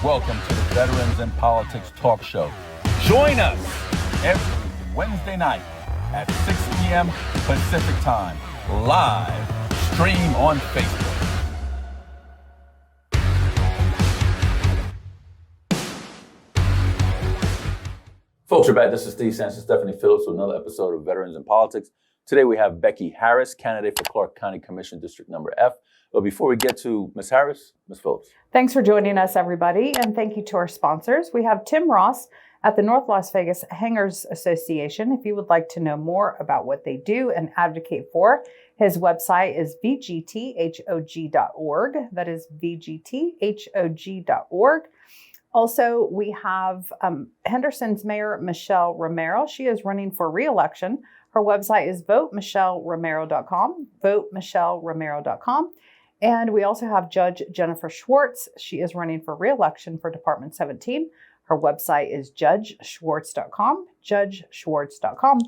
Welcome to the Veterans in Politics Talk Show. Join us every Wednesday night at 6 p.m. Pacific Time, live stream on Facebook. Folks, we're back. This is Steve Sanchez, Stephanie Phillips with another episode of Veterans in Politics. Today we have Becky Harris, candidate for Clark County Commission District Number F. But before we get to Ms. Harris, Ms. Phillips. Thanks for joining us, everybody, and thank you to our sponsors. We have Tim Ross at the North Las Vegas Hangars Association. If you would like to know more about what they do and advocate for, his website is vgthog.org. That is vgthog.org. Also, we have Henderson's Mayor Michelle Romero. She is running for re-election. Her website is votemichelleromero.com, votemichelleromero.com. And we also have Judge Jennifer Schwartz. She is running for re-election for Department 17. Her website is judgeschwartz.com, judgeschwartz.com.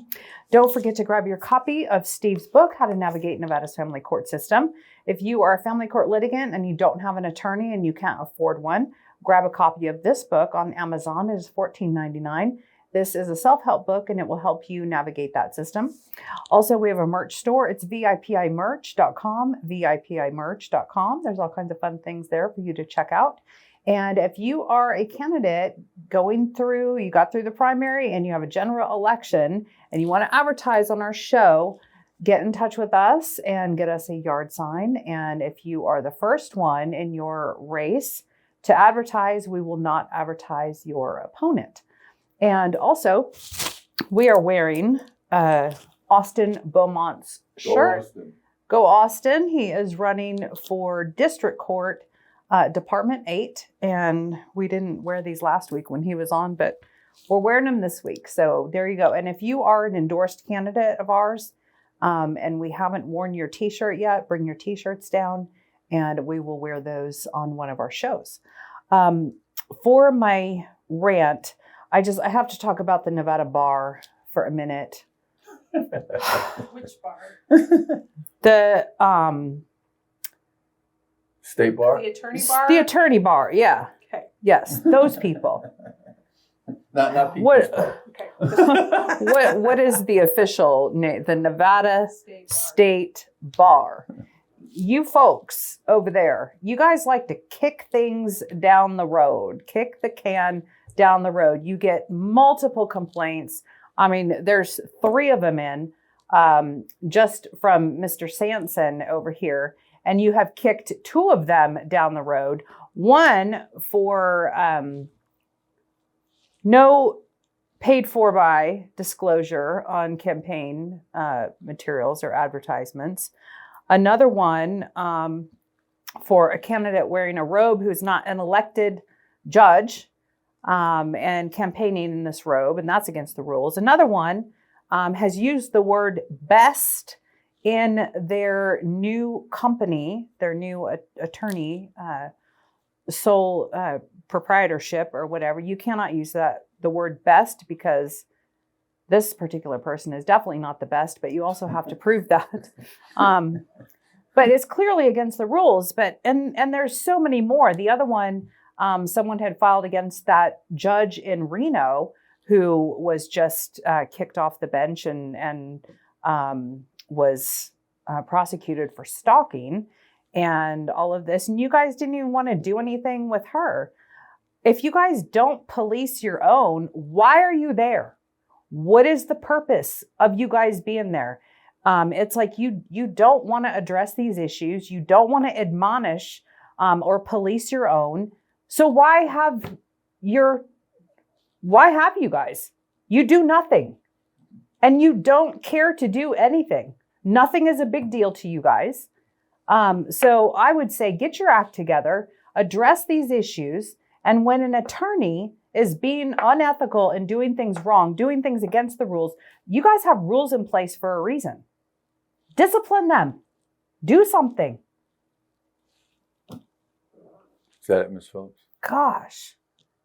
Don't forget to grab your copy of Steve's book, How to Navigate Nevada's Family Court System. If you are a family court litigant and you don't have an attorney and you can't afford one, grab a copy of this book on Amazon. It is $14.99. This is a self-help book and it will help you navigate that system. Also, we have a merch store. It's vipimerch.com, vipimerch.com. There's all kinds of fun things there for you to check out. And if you are a candidate you got through the primary and you have a general election and you want to advertise on our show, get in touch with us and get us a yard sign. And if you are the first one in your race to advertise, we will not advertise your opponent. And also, we are wearing Austin Beaumont's shirt. Go Austin. He is running for District Court, Department 8. And we didn't wear these last week when he was on, but we're wearing them this week. So there you go. And if you are an endorsed candidate of ours and we haven't worn your t-shirt yet, bring your t-shirts down and we will wear those on one of our shows. For my rant, I have to talk about the Nevada bar for a minute. Which bar? The State Bar? The attorney bar? The attorney bar, yeah. Okay. Yes, those people. Not people. Okay. What is the official name? The Nevada State Bar. You folks over there, you guys like to kick things down the road, kick the can down the road. You get multiple complaints. I mean, there's 3 of them in just from Mr. Sampson over here, and you have kicked 2 of them down the road. One for no paid for by disclosure on campaign materials or advertisements. Another one for a candidate wearing a robe who's not an elected judge and campaigning in this robe, and that's against the rules. Another one has used the word best in their new company, their new attorney sole proprietorship or whatever. You cannot use the word best because this particular person is definitely not the best, but you also have to prove that. But it's clearly against the rules. But and there's so many more. The other one, someone had filed against that judge in Reno who was just kicked off the bench and was prosecuted for stalking and all of this. And you guys didn't even want to do anything with her. If you guys don't police your own, why are you there? What is the purpose of you guys being there? It's like you don't want to address these issues. You don't want to admonish or police your own. So why have you guys? You do nothing. And you don't care to do anything. Nothing is a big deal to you guys. So I would say get your act together, address these issues, and when an attorney is being unethical and doing things wrong, doing things against the rules, you guys have rules in place for a reason. Discipline them. Do something. Is that it, Ms. Phillips? Gosh,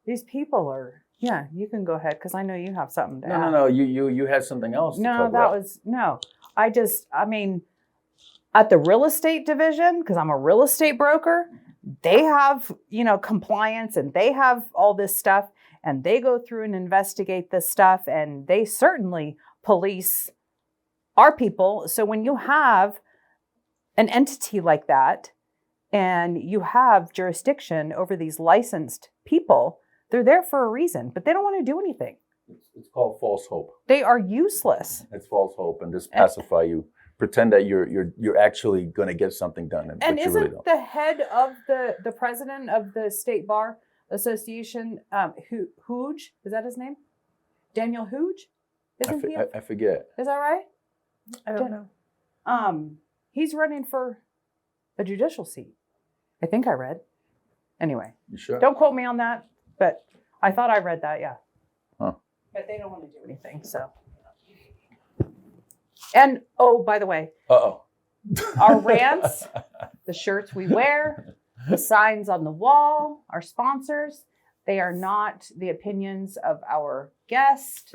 these people are, yeah, you can go ahead because I know you have something to add. No. You had something else to talk about. I mean, at the real estate division, because I'm a real estate broker, they have, compliance, and they have all this stuff, and they go through and investigate this stuff, and they certainly police our people. So when you have an entity like that and you have jurisdiction over these licensed people, they're there for a reason, but they don't want to do anything. It's called false hope. They are useless. It's false hope, and just pacify you. Pretend that you're actually going to get something done, And but you isn't really don't. the head of the president of the State Bar Association, Hooge? Is that his name? Daniel Hooge? Isn't he? I forget. Is that right? I don't know. He's running for a judicial seat. I think I read. Anyway, You sure? don't quote me on that, but I thought I read that. Yeah. Huh. But they don't want to do anything. So. And oh, by the way, Uh-oh. our rants, the shirts we wear, the signs on the wall, our sponsors, they are not the opinions of our guest.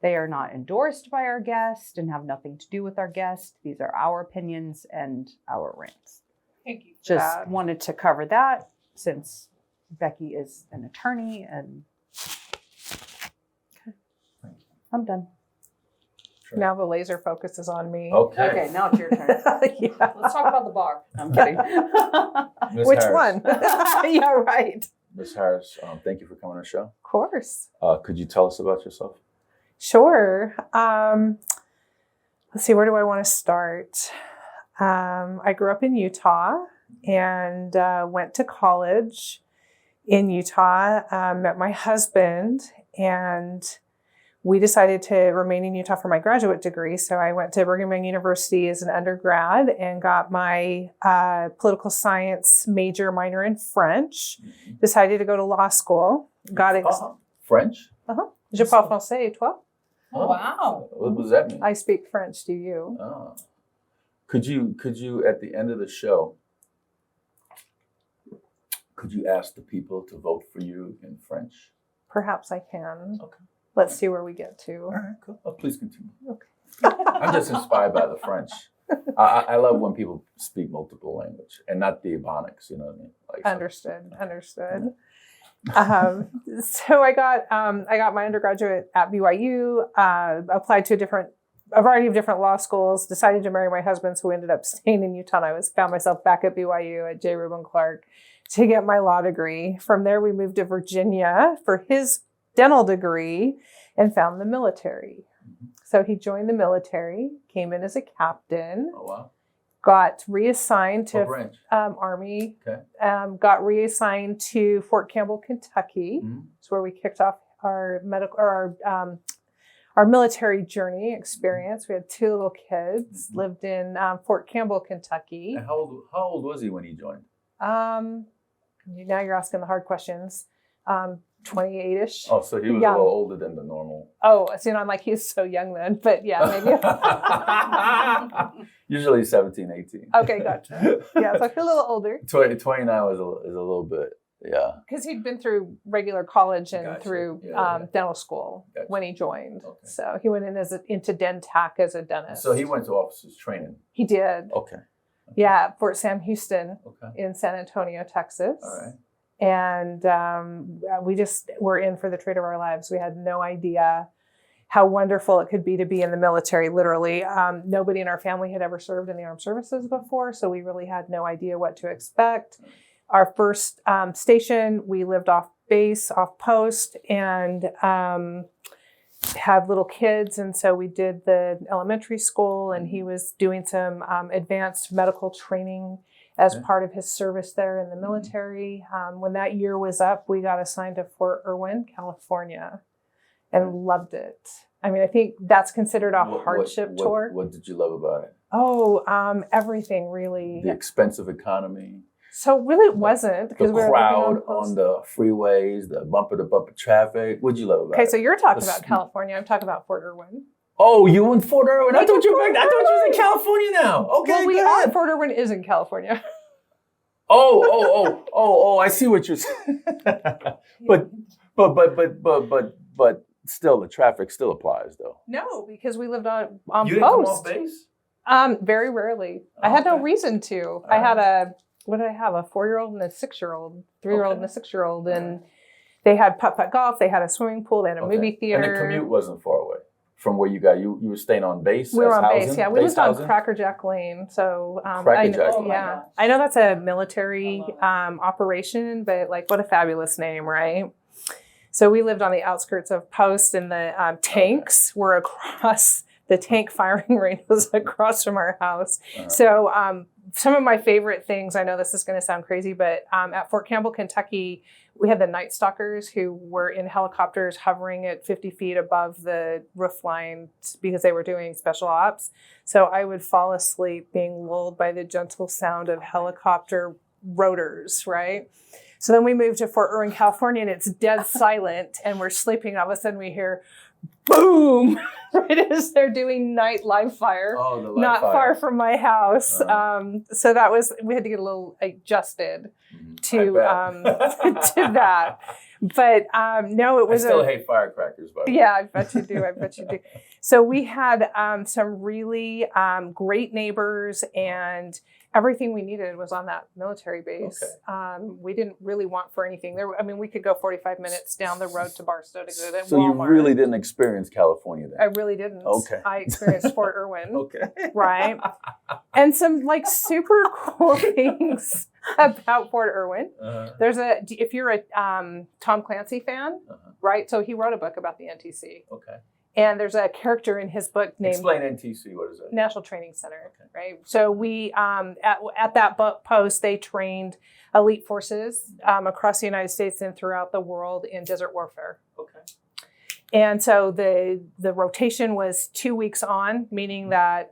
They are not endorsed by our guest and have nothing to do with our guest. These are our opinions and our rants. Thank you. Just wanted to cover that since Becky is an attorney, and I'm done. Now the laser focus is on me. Okay, now it's your turn. Yeah. Let's talk about the bar. I'm kidding. Miss Which Harris. one? Yeah, right. Ms. Harris, thank you for coming on the show. Of course. Could you tell us about yourself? Sure. Let's see, where do I want to start? I grew up in Utah and went to college in Utah, met my husband, and we decided to remain in Utah for my graduate degree. So I went to Brigham Young University as an undergrad and got my political science major, minor in French. Decided to go to law school. Got it. French? Je parle français, et toi? Oh, wow. What does that mean? I speak French. Do you? Oh. Could you at the end of the show, could you ask the people to vote for you in French? Perhaps I can. Okay. Let's see where we get to. All right, cool. Oh, please continue. Okay. I'm just inspired by the French. I love when people speak multiple language and not the Ebonics, you know what I mean? Like, Understood. So I got my undergraduate at BYU, applied to a variety of different law schools, decided to marry my husband, so we ended up staying in Utah. And I found myself back at BYU at J. Reuben Clark to get my law degree. From there, we moved to Virginia for his dental degree and found the military. So he joined the military, came in as a captain, Oh, wow. got reassigned to What branch? Army, Okay. got reassigned to Fort Campbell, Kentucky. Mhm. It's where we kicked off our our military journey experience. We had 2 little kids, lived in Fort Campbell, Kentucky. And how old was he when he joined? Now you're asking the hard questions. 28-ish. Oh, so he was Young. a little older than the normal. Oh, so I'm like, he's so young then. But yeah, maybe. Usually 17, 18. Okay, gotcha. Yeah, so I feel a little older. 29 is a little bit, yeah. Because he'd been through regular college and Gotcha. through Yeah. dental school Gotcha. when he joined. Okay. So he went in into DenTac as a dentist. So he went to officers training. He did. Okay. Yeah, Fort Sam Houston Okay. in San Antonio, Texas. All right. And we just were in for the treat of our lives. We had no idea how wonderful it could be to be in the military, literally. Nobody in our family had ever served in the armed services before, so we really had no idea what to expect. Our first station, we lived off base, off post, and had little kids. And so we did the elementary school, and he was doing some advanced medical training as part of his service there in the military. When that year was up, we got assigned to Fort Irwin, California, and loved it. I mean, I think that's considered a hardship tour. What did you love about it? Oh, everything really. The expensive economy, So really it wasn't, because the we were crowd on the freeways, the bumper-to-bumper traffic. What'd you love about it? Okay, so you're talking The about California. I'm talking about Fort Irwin. Oh, you in Fort Irwin? I thought you was in California now. Okay, Well, we go are. ahead. Fort Irwin is in California. Oh, I see what you're saying. But still, the traffic still applies, though. No, because we lived on You didn't come post. off base? Very rarely. I had no Okay. reason to. I had a what did I have? A 4-year-old and a 6-year-old, 3-year-old and a 6-year-old. And they had putt-putt golf. They had a swimming pool. They had a movie theater. And the commute wasn't far away from where you got, you were staying on base? We were on housing, base, yeah. We lived on Cracker Jack Lane. So I know that's a military operation, but like what a fabulous name, right? So we lived on the outskirts of Post, and the tanks were across, the tank firing range was across from our house. So some of my favorite things, I know this is going to sound crazy, but at Fort Campbell, Kentucky, we had the Night Stalkers who were in helicopters hovering at 50 feet above the roof line because they were doing special ops. So I would fall asleep being lulled by the gentle sound of helicopter rotors, right? So then we moved to Fort Irwin, California, and it's dead silent, and we're sleeping. All of a sudden we hear boom, right as they're doing night live fire, not far from my house. So that was, we had to get a little adjusted to that. But no, it was I still hate firecrackers, by the way. Yeah, I bet you do. I bet you do. So we had some really great neighbors, and everything we needed was on that military base. Okay. We didn't really want for anything. We could go 45 minutes down the road to Barstow to go to Walmart. So you really didn't experience California then? I really didn't. Okay. I experienced Fort Irwin. Okay. Right. And some like super cool things about Fort Irwin. There's if you're a Tom Clancy fan, right? So he wrote a book about the NTC. Okay. And there's a character in his book named... Explain NTC, what is it? National Training Center, right? So we, at that post, they trained elite forces across the United States and throughout the world in desert warfare. Okay. And so the rotation was 2 weeks on, meaning that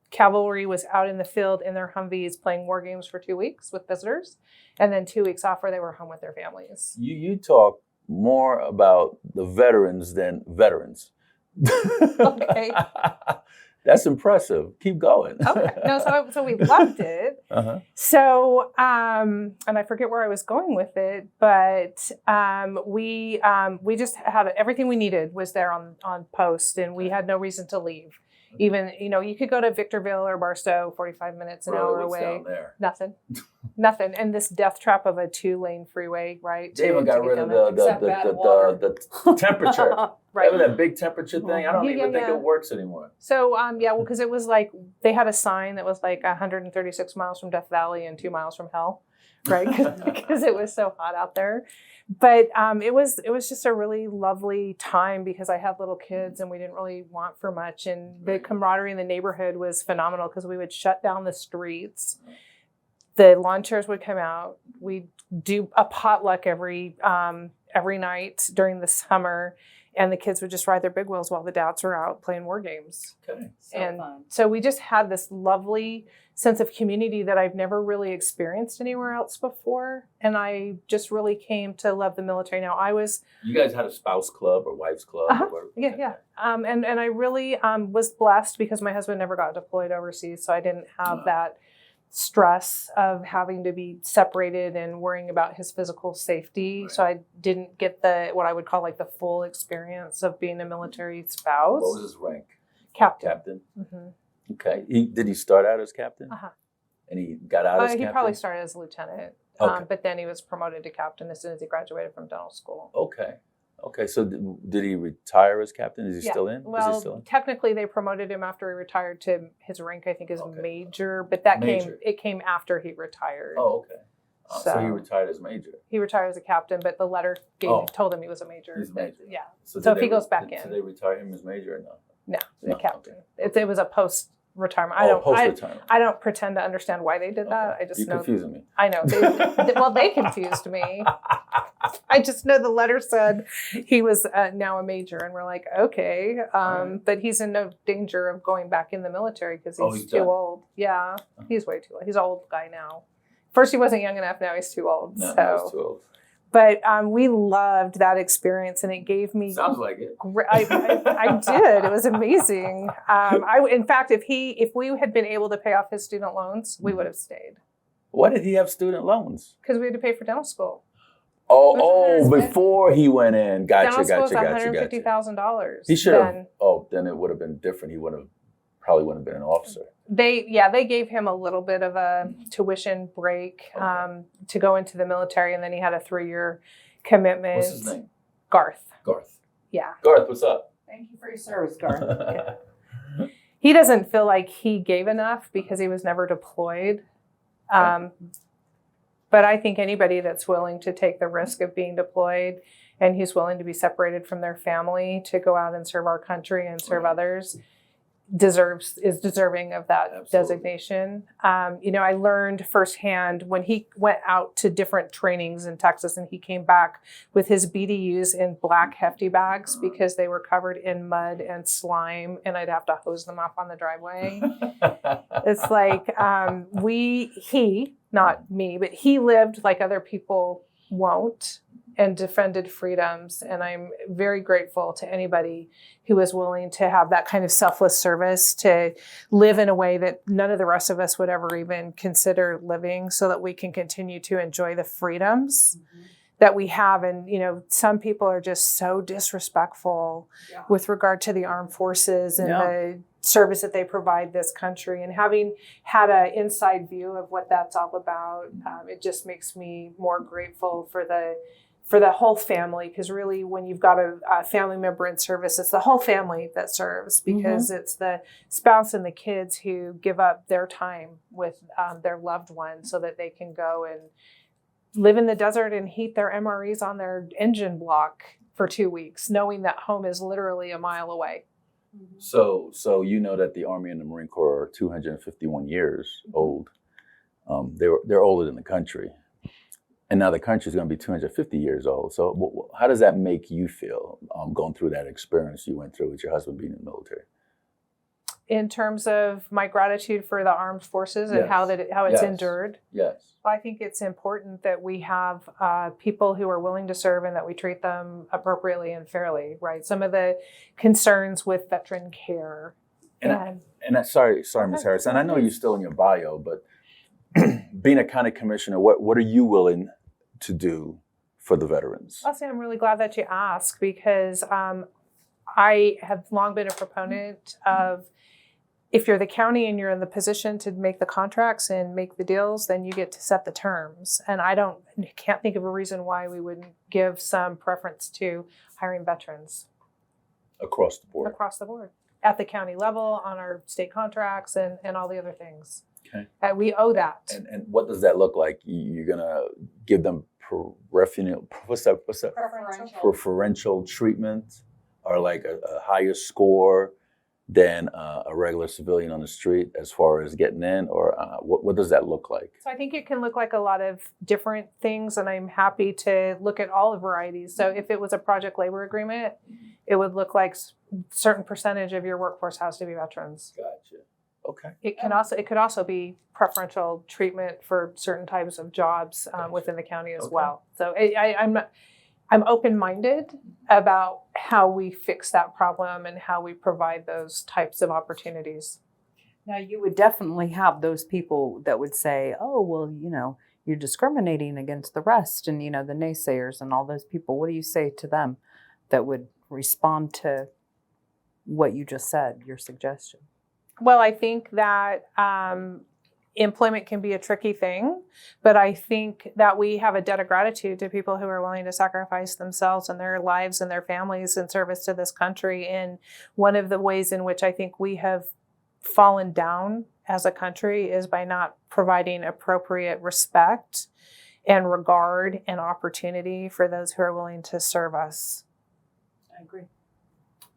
cavalry was out in the field in their Humvees playing war games for 2 weeks with visitors, and then 2 weeks off where they were home with their families. You talk more about the veterans than veterans. Okay. That's impressive. Keep going. Okay. No, so we loved it. So, and I forget where I was going with it, but we just had everything we needed was there on post, and we had no reason to leave. Even, you could go to Victorville or Barstow, 45 minutes, an hour away. Down there? Nothing. And this death trap of a 2-lane freeway, right? They even got rid of the temperature. Right. Remember that big temperature thing? I don't even think it works anymore. So, because it was like, they had a sign that was like 136 miles from Death Valley and 2 miles from hell, right? Because it was so hot out there. But it was just a really lovely time because I had little kids and we didn't really want for much. And the camaraderie in the neighborhood was phenomenal because we would shut down the streets. The lawn chairs would come out. We'd do a potluck every night during the summer. And the kids would just ride their big wheels while the dads were out playing war games. Okay. So we just had this lovely sense of community that I've never really experienced anywhere else before. And I just really came to love the military. Now You guys had a spouse club or wife's club? Yeah. And I really was blessed because my husband never got deployed overseas. So I didn't have that stress of having to be separated and worrying about his physical safety. Right. So I didn't get what I would call like the full experience of being a military spouse. What was his rank? Captain. Mm-hmm. Okay. Did he start out as captain? And he got out as captain? He probably started as lieutenant. Okay. But then he was promoted to captain as soon as he graduated from dental school. Okay, so did he retire as captain? Is he still in? Well, technically they promoted him after he retired to his rank, I think, is major, but it came after he retired. Oh, okay. So he retired as major. He retired as a captain, but the letter told him he was a major. He's a major. Yeah. So if he goes back in. Did they retire him as major or not? No, the captain. Okay. It was a post-retirement. Post-retirement. I don't pretend to understand why they did that. I just know. You're confusing me. I know. They confused me. I just know the letter said he was now a major, and we're like, okay, but he's in no danger of going back in the military because he's too old. Yeah, he's way too old. He's an old guy now. First he wasn't young enough, now he's too old. No, he's too old. But we loved that experience, and it gave me. Sounds like it. I did. It was amazing. In fact, if we had been able to pay off his student loans, we would have stayed. Why did he have student loans? Because we had to pay for dental school. Before he went in. Gotcha. $150,000. He should have. Then it would have been different. He would have probably wouldn't have been an officer. They gave him a little bit of a tuition break to go into the military, and then he had a 3-year commitment. What's his name? Garth. Yeah. Garth, what's up? Thank you for your service, Garth. Yeah. He doesn't feel like he gave enough because he was never deployed. But I think anybody that's willing to take the risk of being deployed and who's willing to be separated from their family to go out and serve our country and serve others is deserving of that designation. I learned firsthand when he went out to different trainings in Texas, and he came back with his BDUs in black hefty bags because they were covered in mud and slime, and I'd have to hose them off on the driveway. It's like he, not me, but he lived like other people won't, and defended freedoms. And I'm very grateful to anybody who is willing to have that kind of selfless service, to live in a way that none of the rest of us would ever even consider living, so that we can continue to enjoy the freedoms that we have. And, some people are just so disrespectful with regard to the armed forces and the service that they provide this country. And having had an inside view of what that's all about, it just makes me more grateful for the whole family, because really when you've got a family member in service, it's the whole family that serves, because it's the spouse and the kids who give up their time with their loved one so that they can go and live in the desert and heat their MREs on their engine block for 2 weeks, knowing that home is literally a mile away. So that the Army and the Marine Corps are 251 years old. They're older than the country. And now the country is going to be 250 years old. So how does that make you feel going through that experience you went through with your husband being in the military? In terms of my gratitude for the armed forces and how it's endured? Yes. I think it's important that we have people who are willing to serve and that we treat them appropriately and fairly, right? Some of the concerns with veteran care. Sorry, Ms. Harris, and I know you're still in your bio, but being a county commissioner, what are you willing to do for the veterans? I'll say I'm really glad that you asked, because I have long been a proponent of, if you're the county and you're in the position to make the contracts and make the deals, then you get to set the terms. And I can't think of a reason why we wouldn't give some preference to hiring veterans. Across the board. Across the board. At the county level, on our state contracts, and all the other things. Okay. We owe that. And what does that look like? You're going to give them preferential treatment, or like a higher score than a regular civilian on the street as far as getting in, or what does that look like? So I think it can look like a lot of different things, and I'm happy to look at all the varieties. So if it was a project labor agreement, it would look like certain percentage of your workforce has to be veterans. Gotcha. Okay. It could also be preferential treatment for certain types of jobs within the county as well. So I'm open-minded about how we fix that problem and how we provide those types of opportunities. Now, you would definitely have those people that would say, oh, well, you're discriminating against the rest, and, the naysayers and all those people. What do you say to them that would respond to what you just said, your suggestion? Well, I think that employment can be a tricky thing, but I think that we have a debt of gratitude to people who are willing to sacrifice themselves and their lives and their families in service to this country. And one of the ways in which I think we have fallen down as a country is by not providing appropriate respect and regard and opportunity for those who are willing to serve us. I agree.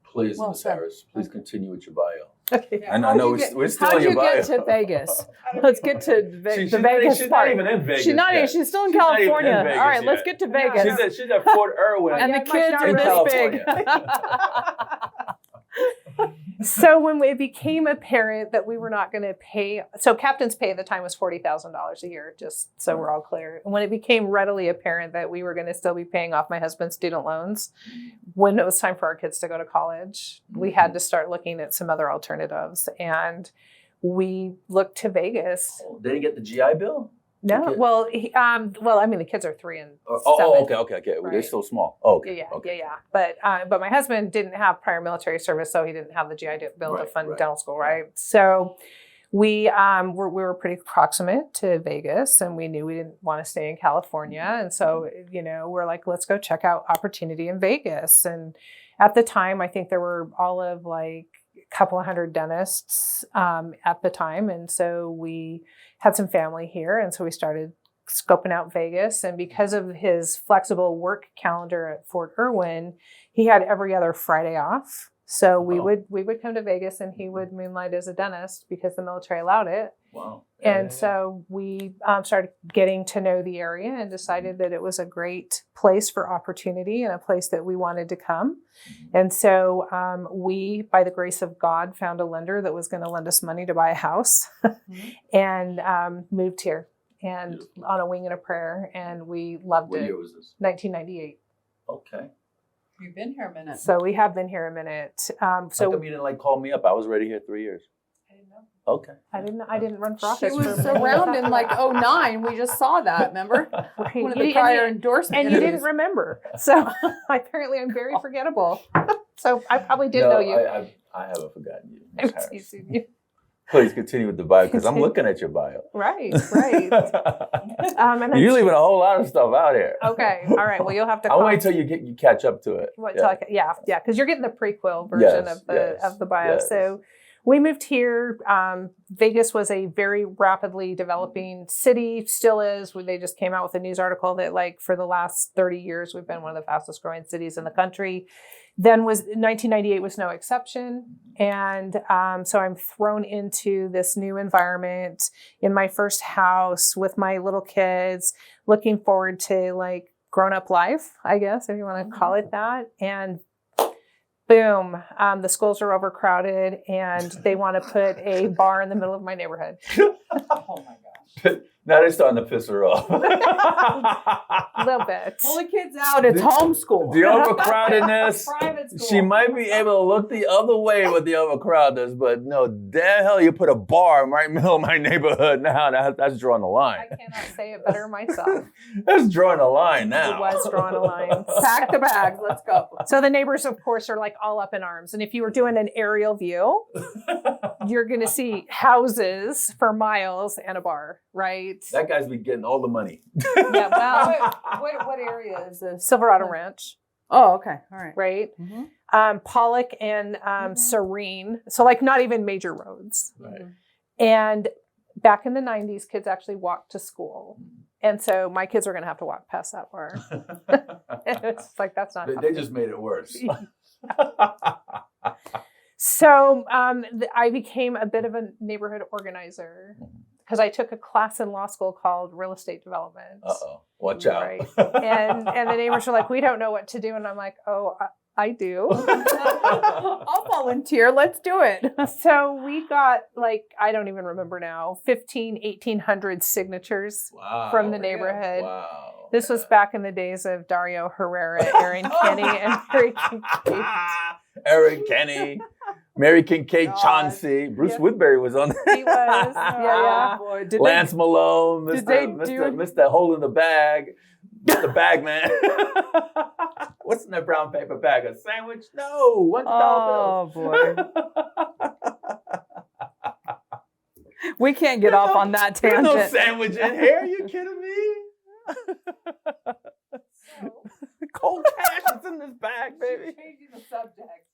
Please, Ms. Harris, please continue with your bio. Okay. And I know we're still How'd in your you bio. get to Vegas? Let's get to the Vegas she's part. not even in Vegas. She's still in California. Not even in Vegas All right, yet. let's get to Vegas. She's at Fort Irwin. And the kids are in this big. So when it became apparent that we were not going to pay, so captain's pay at the time was $40,000 a year, just so we're all clear. And when it became readily apparent that we were going to still be paying off my husband's student loans, when it was time for our kids to go to college, we had to start looking at some other alternatives. And we looked to Vegas. They didn't get the GI Bill? No, Okay. well, I mean, the kids are 3 and 7. Okay. Well, they're Right. still small. Oh, okay. Yeah. Okay. But my husband didn't have prior military service, so he didn't have the GI Bill to Right, fund right. dental school, right? So we were pretty proximate to Vegas, and we knew we didn't want to stay in California, and so we're like, let's go check out opportunity in Vegas. And at the time, I think there were all of like a couple of hundred dentists at the time, and so we had some family here, and so we started scoping out Vegas. And because of his flexible work calendar at Fort Irwin, he had every other Friday off. So we would come to Vegas, and he would moonlight as a dentist because the military allowed it. Wow. And so we started getting to know the area and decided that it was a great place for opportunity and a place that we wanted to come. And so we, by the grace of God, found a lender that was going to lend us money to buy a house and moved here and on a wing and a prayer. And we loved What it. year was this? 1998. Okay. You've been here a minute. So we have been here a minute. How come you didn't call me up? I was already here 3 years. I didn't know. Okay. I didn't run for She office. was for around in like 09. We just saw that, remember? Right. One of the prior endorsements. And you didn't remember. So apparently I'm very forgettable. So I probably did know you. I haven't forgotten you. Ms. I'm Harris. teasing you. Please continue with the bio because I'm looking at your bio. Right. And You're leaving a whole lot of stuff out here. Okay. All right. Well, you'll have to. I'll wait till you catch up to it. Yeah. Because you're getting the prequel version of the bio. Yes. So we moved here. Vegas was a very rapidly developing city, still is. They just came out with a news article that, like, for the last 30 years, we've been one of the fastest growing cities in the country. Then 1998 was no exception. And so I'm thrown into this new environment in my first house with my little kids, looking forward to like grown up life, I guess, if you want to call it that. And boom, the schools are overcrowded and they want to put a bar in the middle of my neighborhood. Oh my gosh. Now they're starting to piss her off. A little bit. Pull the kids out. It's homeschool. The overcrowdedness. Private school. She might be able to look the other way with the overcrowdedness, but no, damn hell, you put a bar right in the middle of my neighborhood now. That's drawing the line. I cannot say it better myself. That's drawing a line now. It was drawing a line. Pack the bags. Let's go. So the neighbors, of course, are like all up in arms. And if you were doing an aerial view, you're going to see houses for miles and a bar, right? That guy's been getting all the money. Yeah, well, What area is this? Silverado Ranch, Oh, okay. All right. right? Mm-hmm. Pollock and Serene. So like not even major roads. Right. And back in the 90s, kids actually walked to school. And so my kids are going to have to walk past that bar. It's like, that's not They just made it worse. So I became a bit of a neighborhood organizer because I took a class in law school called real estate development. Uh-oh. Watch out. Right. And the neighbors were like, we don't know what to do. And I'm like, oh, I do. I'll volunteer. Let's do it. So we got like, I don't even remember now, 1,800 signatures Wow. from the neighborhood. Wow. This was back in the days of Dario Herrera, Aaron Kenny, and Mary Kincaid. Eric Kenny, Mary Kincaid, God. Chauncey, Bruce Yeah. Woodbury was on there. He was. Yeah. Oh, boy. Did Lance Malone, did they Mr. Hole in the Bag, Mr. Bagman. What's in that brown paper bag? A sandwich? No, $1 Oh, bills. we can't get off on that There's tangent. no sandwich in here. Are you kidding me? Cold cash is in this bag, baby. Changing the subject.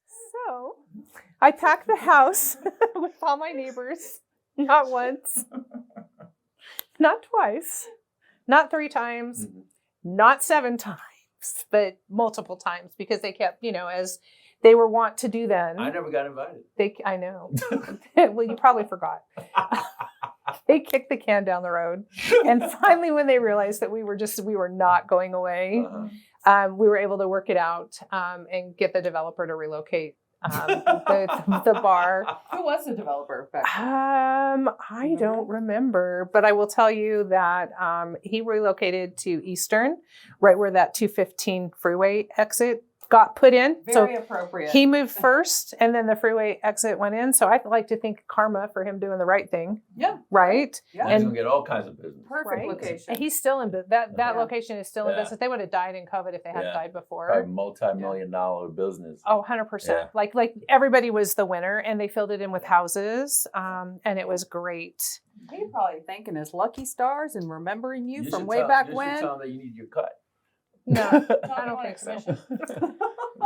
So I packed the house with all my neighbors, not once, not twice, not 3 times, not 7 times, but multiple times because they kept, as they were wont to do then. I never got invited. I know. Well, you probably forgot. They kicked the can down the road. And finally, when they realized that we were not going away, we were able to work it out and get the developer to relocate the bar. Who was the developer? Becky? I don't remember, but I will tell you that he relocated to Eastern, right where that 215 freeway exit got put in. Very So appropriate. he moved first, and then the freeway exit went in. So I like to think karma for him doing the right thing. Yeah. Right. Yeah. Now he's gonna get all kinds of business. Perfect Right. location. And he's still in that Yeah. location is still in Yeah. business. They would have died in COVID if they hadn't died before. Probably multi-million-dollar business. Oh, 100%. Yeah. Like everybody was the winner, and they filled it in with houses, and it was great. He's probably thanking his lucky stars and remembering you from should way tell- back you when. should tell him that you need your cut. No, I don't think so.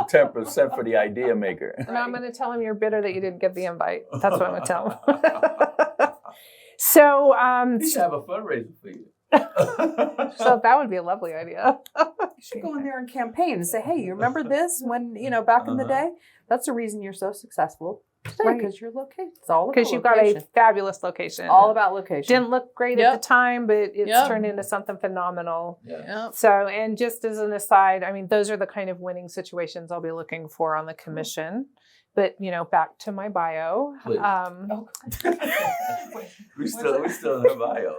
10% for the idea maker. And I'm going to tell him you're bitter that you didn't get the invite. That's what I'm going to tell him. So, He should have a fundraiser for you. so that would be a lovely idea. You should go in there and campaign and say, hey, you remember this when, back in the day? That's the reason you're so successful today, Right. because you're located. It's all about Because you've got a fabulous location. all about location. Didn't look great Yep. at the time, but it's Yep. turned into something phenomenal. Yeah. So, and just as an aside, I mean, those are the kind of winning situations I'll be looking for on the commission. But, back to my bio. Please. We still in her bio.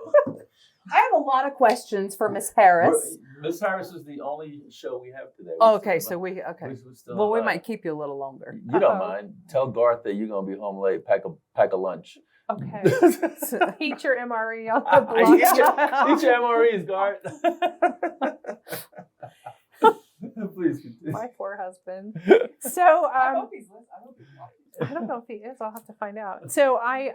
I have a lot of questions for Miss Harris. Miss Harris is the only show we have today. Okay, so we okay. We're still Well, we in bio. might keep you a little longer. You don't Uh-oh. mind. Tell Garth that you're gonna be home late. Pack a lunch. Okay. Heat your MRE on the block. Eat your MREs, Garth. Please continue. My poor husband. So he's listening. I don't know if he is. I'll have to find out. So I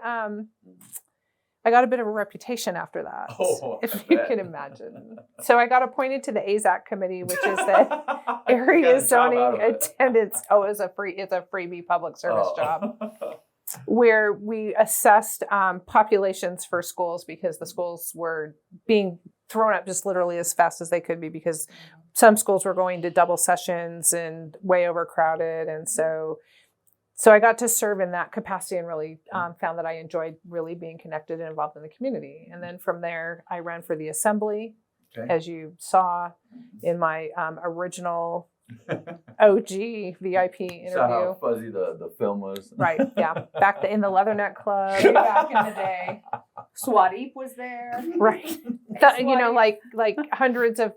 got a bit of a reputation after that, Oh, if I you bet. can imagine. So I got appointed to the AZAC committee, which is the area Got a job out zoning of it. attendance. Oh, it's a freebie public service Oh. job, where we assessed populations for schools because the schools were being thrown up just literally as fast as they could be because some schools were going to double sessions and way overcrowded. And so I got to serve in that capacity and really found that I enjoyed really being connected and involved in the community. And then from there, I ran for the assembly, Okay. as you saw in my original OG VIP interview. Saw how fuzzy the film was. Right, yeah. Back in the Leatherneck Club. Back in the day, Swadeep was there. Right. Like hundreds of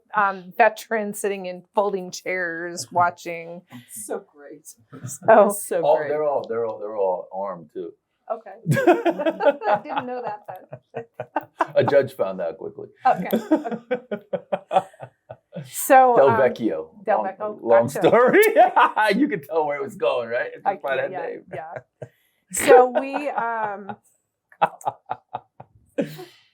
veterans sitting in folding chairs watching. So great. Oh, So Oh, great. they're all armed too. okay. I didn't know that then. A judge found out quickly. Okay. So Del Vecchio. Del Long- Vecchio, Long gotcha. story. You could tell where it was going, right? It's just by that name. yeah. So we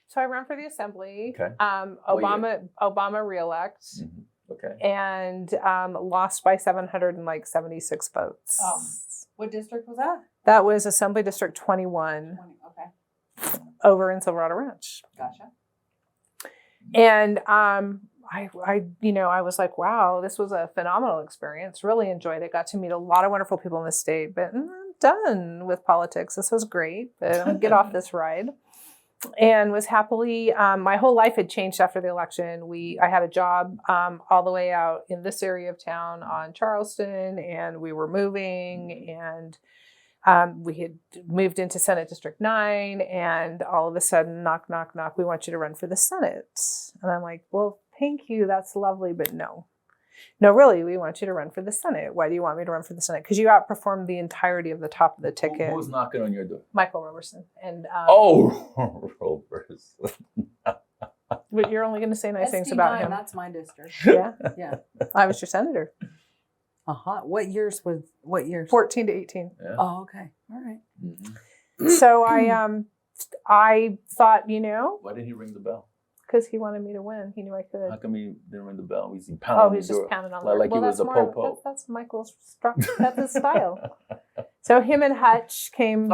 so I ran for the assembly. Okay. Obama reelect Mhm. Okay. and lost by 776 votes. What district was that? That was Assembly District 21 Okay, over in Silverado Ranch. gotcha. And I was like, wow, this was a phenomenal experience. Really enjoyed it. Got to meet a lot of wonderful people in the state, but I'm done with politics. This was great, but I'm gonna get off this ride. And was happily, my whole life had changed after the election. I had a job all the way out in this area of town on Charleston, and we were moving, and we had moved into Senate District 9, and all of a sudden, knock, knock, knock, we want you to run for the Senate. And I'm like, well, thank you, that's lovely, but no. No, really, we want you to run for the Senate. Why do you want me to run for the Senate? Because you outperformed the entirety of the top of the ticket. Who was knocking on your door? Michael Roberson. And Roberson. but you're only going to say nice things about SD9, him. That's my district. Yeah, Yeah. I was your senator. What years? 14 to 18. Yeah. Oh, okay. All right. Mhm. So I thought, Why didn't he ring the bell? because he wanted me to win. He knew I could. How come he didn't ring the bell? He pounded Oh, on he's the just door. pounding on the Like door. he was a po-po. That's Michael's that's his style. So him and Hutch came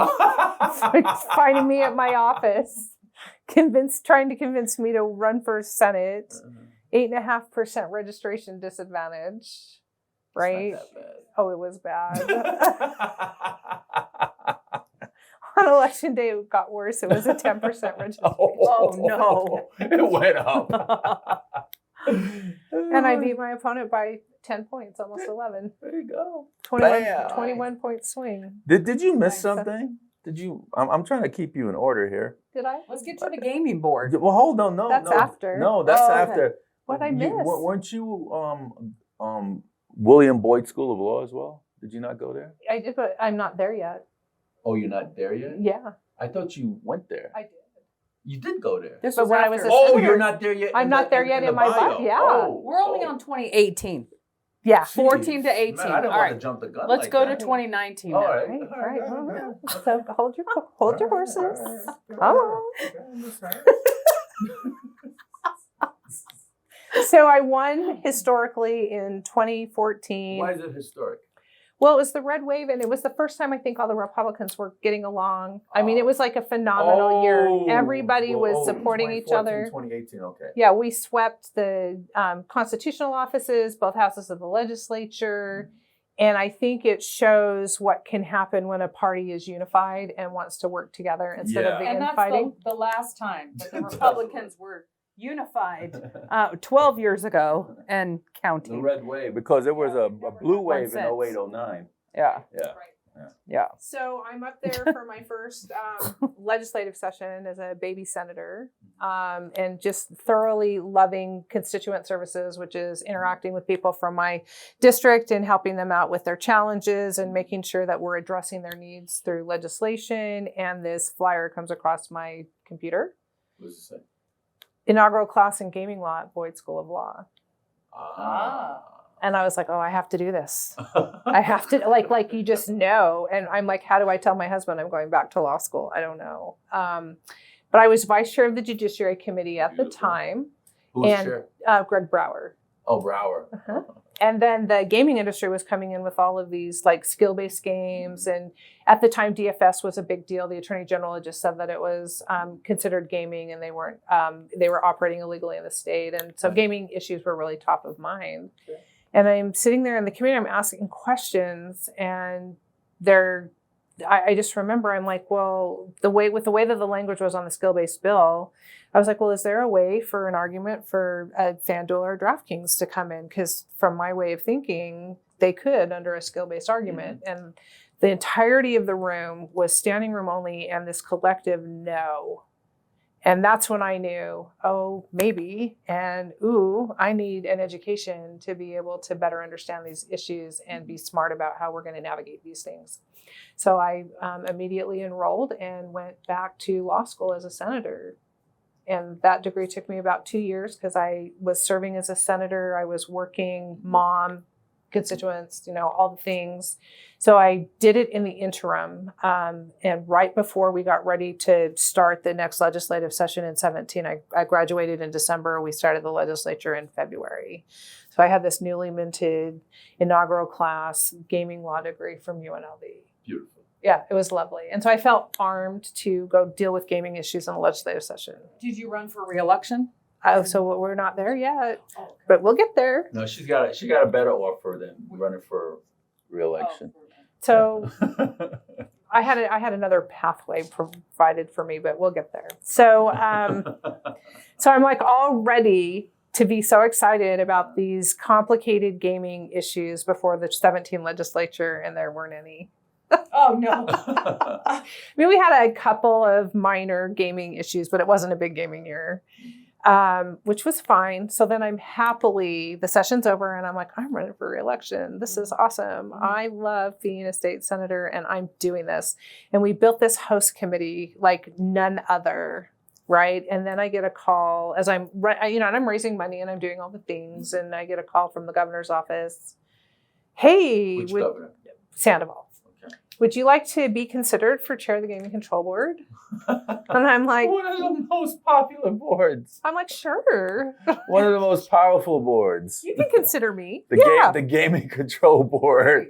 finding me at my office, trying to convince me to run for Senate. 8.5% registration disadvantage. Right? It's not that Oh, it was bad. bad. On election day, it got worse. It was a 10% registration. Oh, no. It went up. And I beat my opponent by 10 points, almost 11. There you go. 21 point swing. Did you miss Nice. something? Did you? I'm trying to keep you in order here. Did I? Let's get to the gaming board. Well, hold on. No, That's no. after. No, that's Oh, okay. after. What I missed? Weren't you William Boyd School of Law as well? Did you not go there? I did, but I'm not there yet. Oh, you're not there yet? Yeah, I thought you went there. I did. You did go there. This But was when I after. was a Oh, senator, you're not there yet? I'm not there yet in my bio. bio. Yeah. Oh, We're only on 2018. Yeah. 14 to 18. Man, I didn't All want right. to jump the gun. Let's like go that. to 2019 All now. right. Right. All right. So hold your horses. Come on. So I won historically in 2014. Why is it historic? Well, it was the red wave, and it was the first time I think all the Republicans were getting along. I mean, it was like a phenomenal year. Everybody was supporting each other. 2018, okay. Yeah, we swept the constitutional offices, both houses of the legislature. And I think it shows what can happen when a party is unified and wants to work together instead of the And that's infighting. the last time that the Republicans were unified 12 years ago and The counting. red wave, because there was a blue wave in since. 08, 09. Yeah. Yeah. Yeah. So I'm up there for my first legislative session as a baby senator, and just thoroughly loving constituent services, which is interacting with people from my district and helping them out with their challenges and making sure that we're addressing their needs through legislation. And this flyer comes across my computer. What does it say? Inaugural class in gaming law at Boyd School of Law. And I was like, oh, I have to do this. I have to, like you just know. And I'm like, how do I tell my husband I'm going back to law school? I don't know. But I was vice chair of the Judiciary Committee at the time. Who's And chair? Greg Brower. Oh, Brower. And then the gaming industry was coming in with all of these like skill-based games. And at the time, DFS was a big deal. The Attorney General had just said that it was considered gaming, and they weren't. They were operating illegally in the state, and so gaming issues were really top of mind. Sure. And I'm sitting there in the committee, I'm asking questions, and I just remember I'm like, well, the way that the language was on the skill-based bill, I was like, well, is there a way for an argument for a FanDuel or DraftKings to come in? Because from my way of thinking, they could under a skill-based argument. And the entirety of the room was standing room only and this collective no. And that's when I knew, oh, maybe, and ooh, I need an education to be able to better understand these issues and be smart about how we're going to navigate these things. So I immediately enrolled and went back to law school as a senator. And that degree took me about 2 years because I was serving as a senator. I was working, mom, constituents, all the things. So I did it in the interim. And right before we got ready to start the next legislative session in 2017, I graduated in December. We started the legislature in February. So I had this newly minted inaugural class gaming law degree from UNLV. Beautiful. Yeah, it was lovely. And so I felt armed to go deal with gaming issues in a legislative session. Did you run for re-election? So we're not there yet, but we'll get there. No, she got a better offer than running for re-election. So I had another pathway provided for me, but we'll get there. So so I'm like all ready to be so excited about these complicated gaming issues before the 2017 legislature, and there weren't any. Oh, no. I mean, we had a couple of minor gaming issues, but it wasn't a big gaming year, which was fine. So then the session's over, and I'm like, I'm running for re-election. This is awesome. I love being a state senator, and I'm doing this. And we built this host committee like none other, right? And then I get a call as and I'm raising money, and I'm doing all the things, and I get a call from the governor's office. Hey, Which governor? Sandoval. Would you like to be considered for chair of the Gaming Control Board? And I'm like, one of the most popular boards. I'm like, sure. One of the most powerful boards. You can consider me. The Gaming Control Board.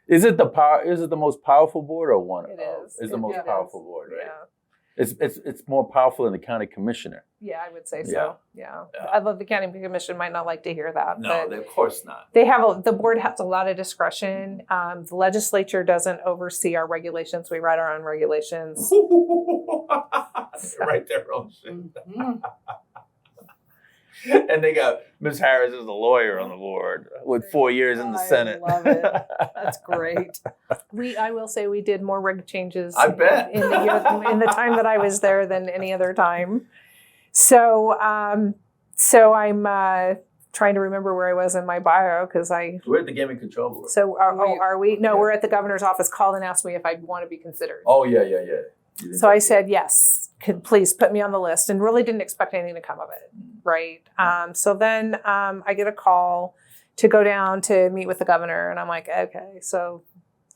Is it the most powerful board or one? It is. It's the most powerful board, right? Yeah. It's more powerful than the county commissioner. Yeah, I would say so. Yeah. I love the county commission might not like to hear that. No, but of course not. the board has a lot of discretion. The legislature doesn't oversee our regulations. We write our own regulations. They write their own shit. And they got Ms. Harris as a lawyer on the board with 4 years in the Senate. I love it. That's great. I will say we did more reg changes I bet. in the time that I was there than any other time. So I'm trying to remember where I was in my bio because We're at the Gaming Control Board. So are we? No, Yeah. we're at the governor's office. Called and asked me if I'd want to be considered. Oh, yeah. So I said yes. Could please put me on the list, and really didn't expect anything to come of it. Right. So then I get a call to go down to meet with the governor, and I'm like, okay, so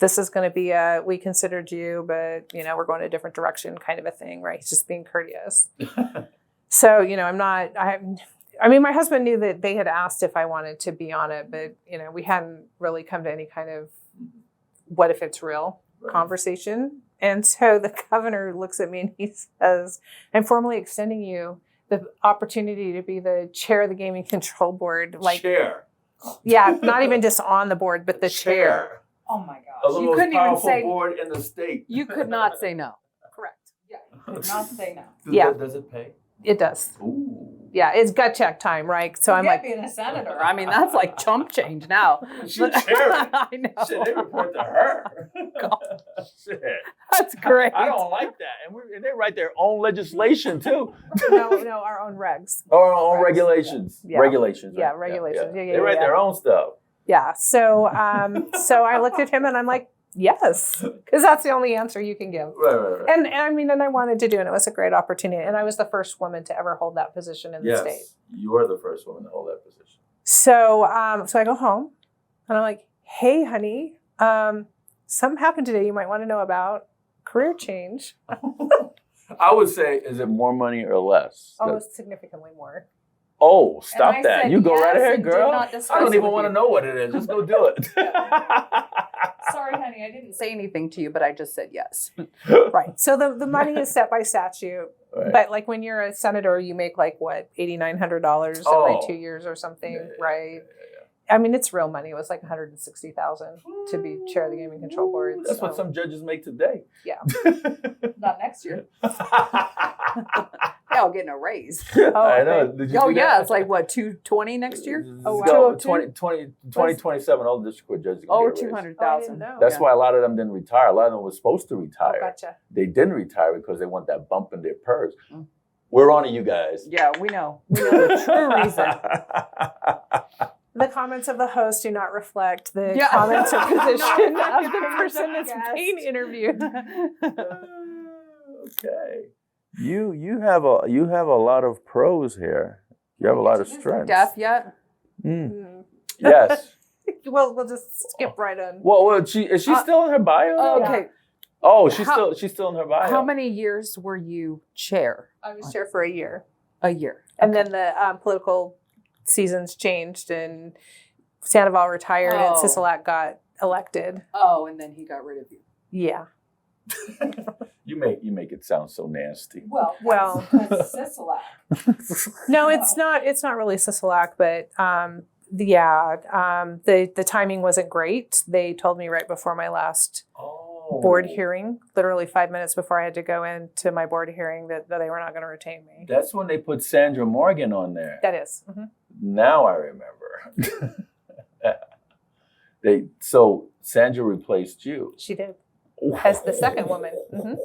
this is going to be we considered you, but we're going a different direction, kind of a thing, right? He's just being courteous. So I mean, my husband knew that they had asked if I wanted to be on it, but we hadn't really come to any kind of what if it's real conversation. And so the governor looks at me and he says, I'm formally extending you the opportunity to be the chair of the Gaming Control Board. Chair. Yeah, not even just on the board, but the chair. Oh my The gosh. You most couldn't even powerful say, board in the state. you could not say no. Correct. Yeah, you could not say no. Yeah. Does it pay? It does. Ooh. Yeah, it's gut check time, right? So I'm like, being a senator. I mean, that's like chump change now. She's chair. I know. Shit, they report to her. Shit. That's great. I don't like that. And they write their own legislation, too. no, our own regs. Or our own regulations. Yeah. Regulations. Yeah, right? regulations. Yeah, They write their own stuff. Yeah. So, so I looked at him and I'm like, yes, because that's the only answer you can give. Right. And I mean, and I wanted to do it. And it was a great opportunity. And I was the first woman to ever hold that position in the state. You are the first woman to hold that position. So, so I go home and I'm like, hey, honey, something happened today you might want to know about. Career change. I would say, is it more money or less? Oh, significantly more. Oh, stop And I that. said You go right yes ahead, and did girl. not discuss I don't it even with want to you. know what it is. Just go do it. Sorry, honey, I didn't say anything to you, but I just said yes. Right. So the money is set by statute. Right. But like when you're a senator, you make like what, $8,900 Oh. every 2 years or something, right? I mean, it's real money. It was like $160,000 to be chair of the Gaming Control Board. That's what some judges make today. Yeah. Not next year. They're all getting a raise. I know. Did you Oh, do yeah. that? It's like, what, 220 next year? Oh, wow. No, 202? 2027, all the district court judges. Oh, get a raise. 200,000. know. That's why a lot of them didn't retire. A lot of them were supposed to Oh, retire. gotcha. They didn't retire because they want that bump in their purse. Mm. We're on to you guys. Yeah, we know. We know the true reason. The comments of the host do not reflect the Yeah. comments or position Not of the reflect person the that's guest. being interviewed. Okay. You have a lot of pros here. You have a lot of strengths. Deaf yet? Mm. Yes. Well, we'll just skip right on. Well, is she still in her bio? Oh, now? okay. Oh, How- she's still in her bio. How many years were you chair? I was chair for a year. A year. And Okay. then the political seasons changed and Sandoval retired and Oh. Sisolak got elected. Oh, and then he got rid of you. Yeah. You make it sound so nasty. Well, Sisolak. No, it's not really Sisolak, but the timing wasn't great. They told me right before my last board hearing, literally 5 minutes before I had to go into my board hearing, that they were not going to retain me. That's when they put Sandra Morgan on there. That is. Mhm. Now I remember. So Sandra replaced you. She did. As the second woman. Mhm.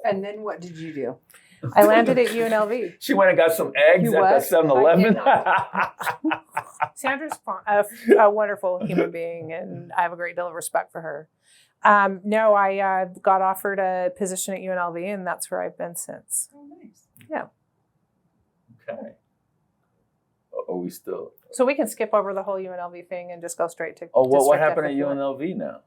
And then what did you do? I landed at UNLV. She went and got some eggs You at what? the 7-Eleven. Sandra's a wonderful human being, and I have a great deal of respect for her. No, I got offered a position at UNLV, and that's where I've been since. Oh, nice. Yeah. Okay. Are we still? So we can skip over the whole UNLV thing and just go straight to. Oh, what district happened at if you want. UNLV now?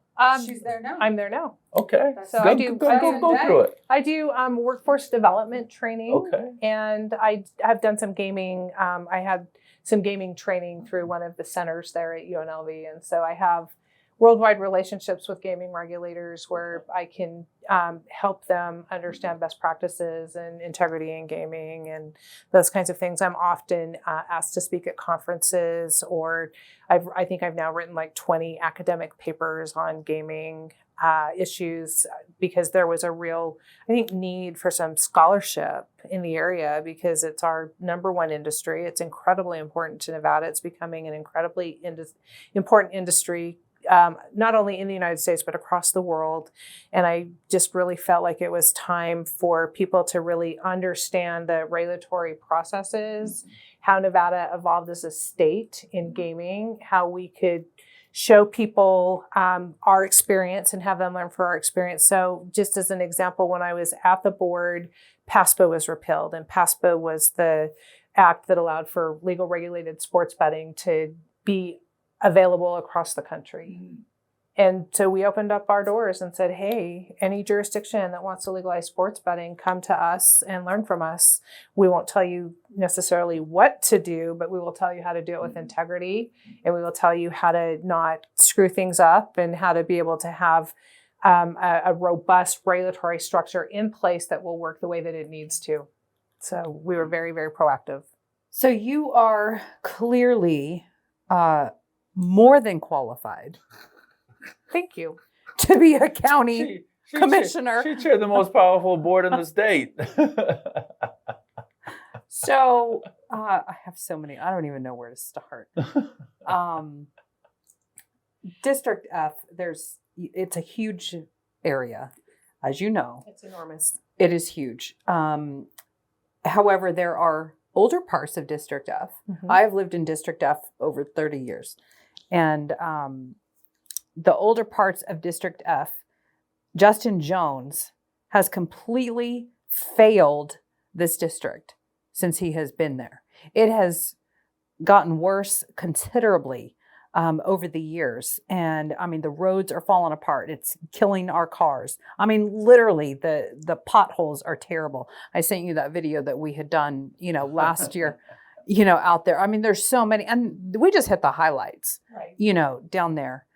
She's there now. I'm there now. Okay. So go, I do- Go, I go, do- go through it. I do workforce development training. Okay. And I have done some gaming. I had some gaming training through one of the centers there at UNLV. And so I have worldwide relationships with gaming regulators where I can help them understand best practices and integrity in gaming and those kinds of things. I'm often asked to speak at conferences, or I think I've now written like 20 academic papers on gaming issues, because there was a real, I think, need for some scholarship in the area, because it's our number one industry. It's incredibly important to Nevada. It's becoming an incredibly important industry, not only in the United States, but across the world. And I just really felt like it was time for people to really understand the regulatory processes how Nevada evolved as a state in gaming, how we could show people our experience and have them learn from our experience. So just as an example, when I was at the board, PASPA was repealed, and PASPA was the act that allowed for legal regulated sports betting to be available across the country. And so we opened up our doors and said, hey, any jurisdiction that wants to legalize sports betting, come to us and learn from us. We won't tell you necessarily what to do, but we will tell you how to do it with integrity. And we will tell you how to not screw things up and how to be able to have a robust regulatory structure in place that will work the way that it needs to. So we were very, very proactive. So you are clearly more than qualified Thank you. to be a county commissioner. She chaired the most powerful board in the state. So I have so many. I don't even know where to start. District F, it's a huge area, as you know. It's enormous. It is huge. However, there are older parts of District F. Mm-hmm. I've lived in District F over 30 years. And the older parts of District F, Justin Jones has completely failed this district since he has been there. It has gotten worse considerably over the years. And I mean, the roads are falling apart. It's killing our cars. I mean, literally the potholes are terrible. I sent you that video that we had done, last year, out there. I mean, there's so many, and we just hit the highlights, Right. Down there.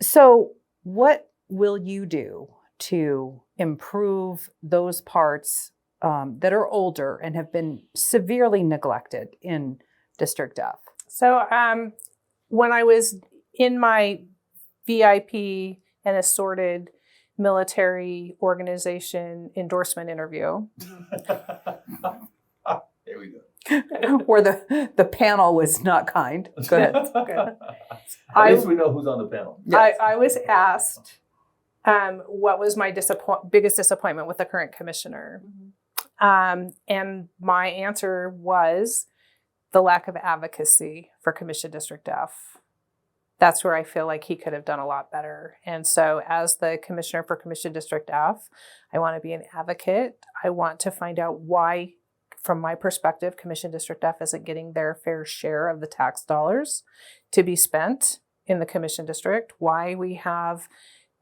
So what will you do to improve those parts that are older and have been severely neglected in District F? So when I was in my VIP and assorted military organization endorsement interview. Here we go. Where the panel was not kind. Go ahead. Good. At least we know who's on the panel. Yes. I was asked what was my biggest disappointment with the current commissioner. And my answer was the lack of advocacy for Commission District F. That's where I feel like he could have done a lot better. And so as the commissioner for Commission District F, I want to be an advocate. I want to find out why, from my perspective, Commission District F isn't getting their fair share of the tax dollars to be spent in the Commission District, why we have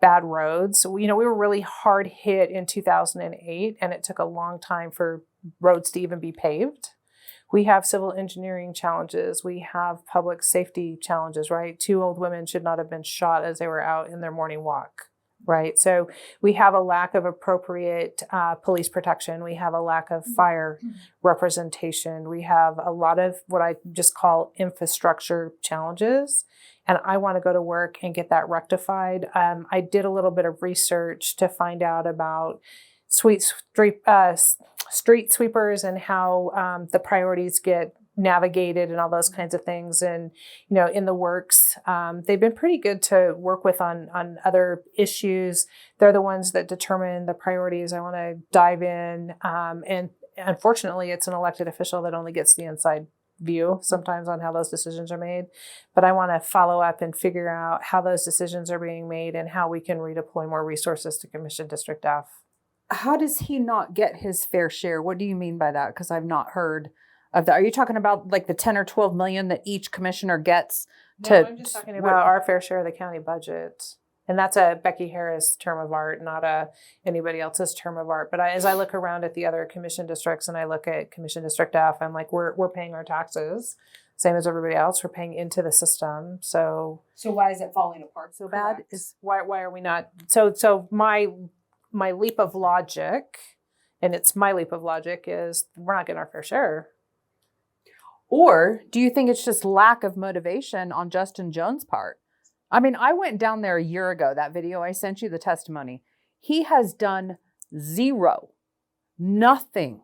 bad roads. We were really hard hit in 2008, and it took a long time for roads to even be paved. We have civil engineering challenges. We have public safety challenges, right? 2 old women should not have been shot as they were out in their morning walk, right? So we have a lack of appropriate police protection. We have a lack of fire representation. We have a lot of what I just call infrastructure challenges. And I want to go to work and get that rectified. I did a little bit of research to find out about street sweepers and how the priorities get navigated and all those kinds of things. And, in the works, they've been pretty good to work with on other issues. They're the ones that determine the priorities. I want to dive in. And unfortunately, it's an elected official that only gets the inside view sometimes on how those decisions are made. But I want to follow up and figure out how those decisions are being made and how we can redeploy more resources to Commission District F. How does he not get his fair share? What do you mean by that? Because I've not heard of that. Are you talking about like the 10 or 12 million that each commissioner gets? No, I'm just talking about our fair share of the county budget. And that's a Becky Harris term of art, not anybody else's term of art. But as I look around at the other commission districts and I look at Commission District F, I'm like, we're paying our taxes, same as everybody else. We're paying into the system. So why is it falling apart so bad? correct. Why are we not? So my leap of logic, and it's my leap of logic, is we're not getting our fair share. Or do you think it's just lack of motivation on Justin Jones' part? I mean, I went down there a year ago, that video I sent you, the testimony. He has done nothing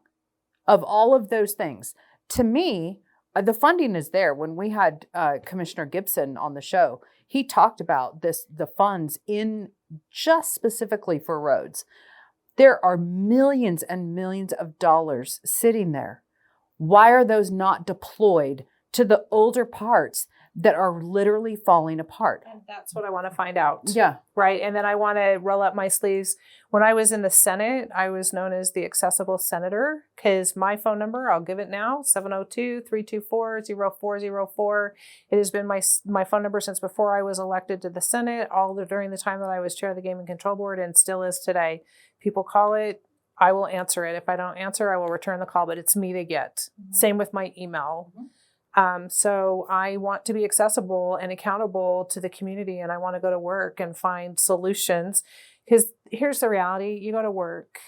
of all of those things. To me, the funding is there. When we had Commissioner Gibson on the show, he talked about the funds in just specifically for roads. There are millions and millions of dollars sitting there. Why are those not deployed to the older parts that are literally falling apart? And that's what I want to find out. Yeah. Right. And then I want to roll up my sleeves. When I was in the Senate, I was known as the accessible senator because my phone number, I'll give it now, 702-324-0404. It has been my phone number since before I was elected to the Senate, during the time that I was chair of the Gaming Control Board, and still is today. People call it, I will answer it. If I don't answer, I will return the call, but it's me to get. Mm-hmm. Same with my email. Mm-hmm. So I want to be accessible and accountable to the community, and I want to go to work and find solutions. Because here's the reality. You go to work,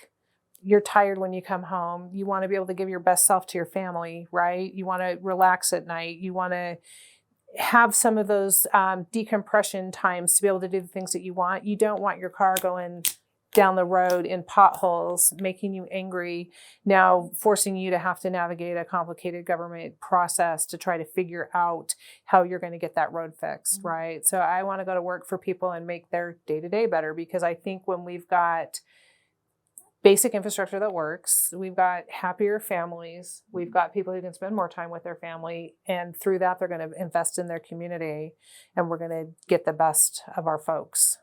you're tired when you come home. You want to be able to give your best self to your family, right? You want to relax at night. You want to have some of those decompression times to be able to do the things that you want. You don't want your car going down the road in potholes, making you angry, now forcing you to have to navigate a complicated government process to try to figure out how you're going to get that road fixed, mm-hmm. right? So I want to go to work for people and make their day-to-day better, because I think when we've got basic infrastructure that works, we've got happier families, we've got people who can spend more time with their family, and through that they're going to invest in their community, and we're going to get the best of our folks.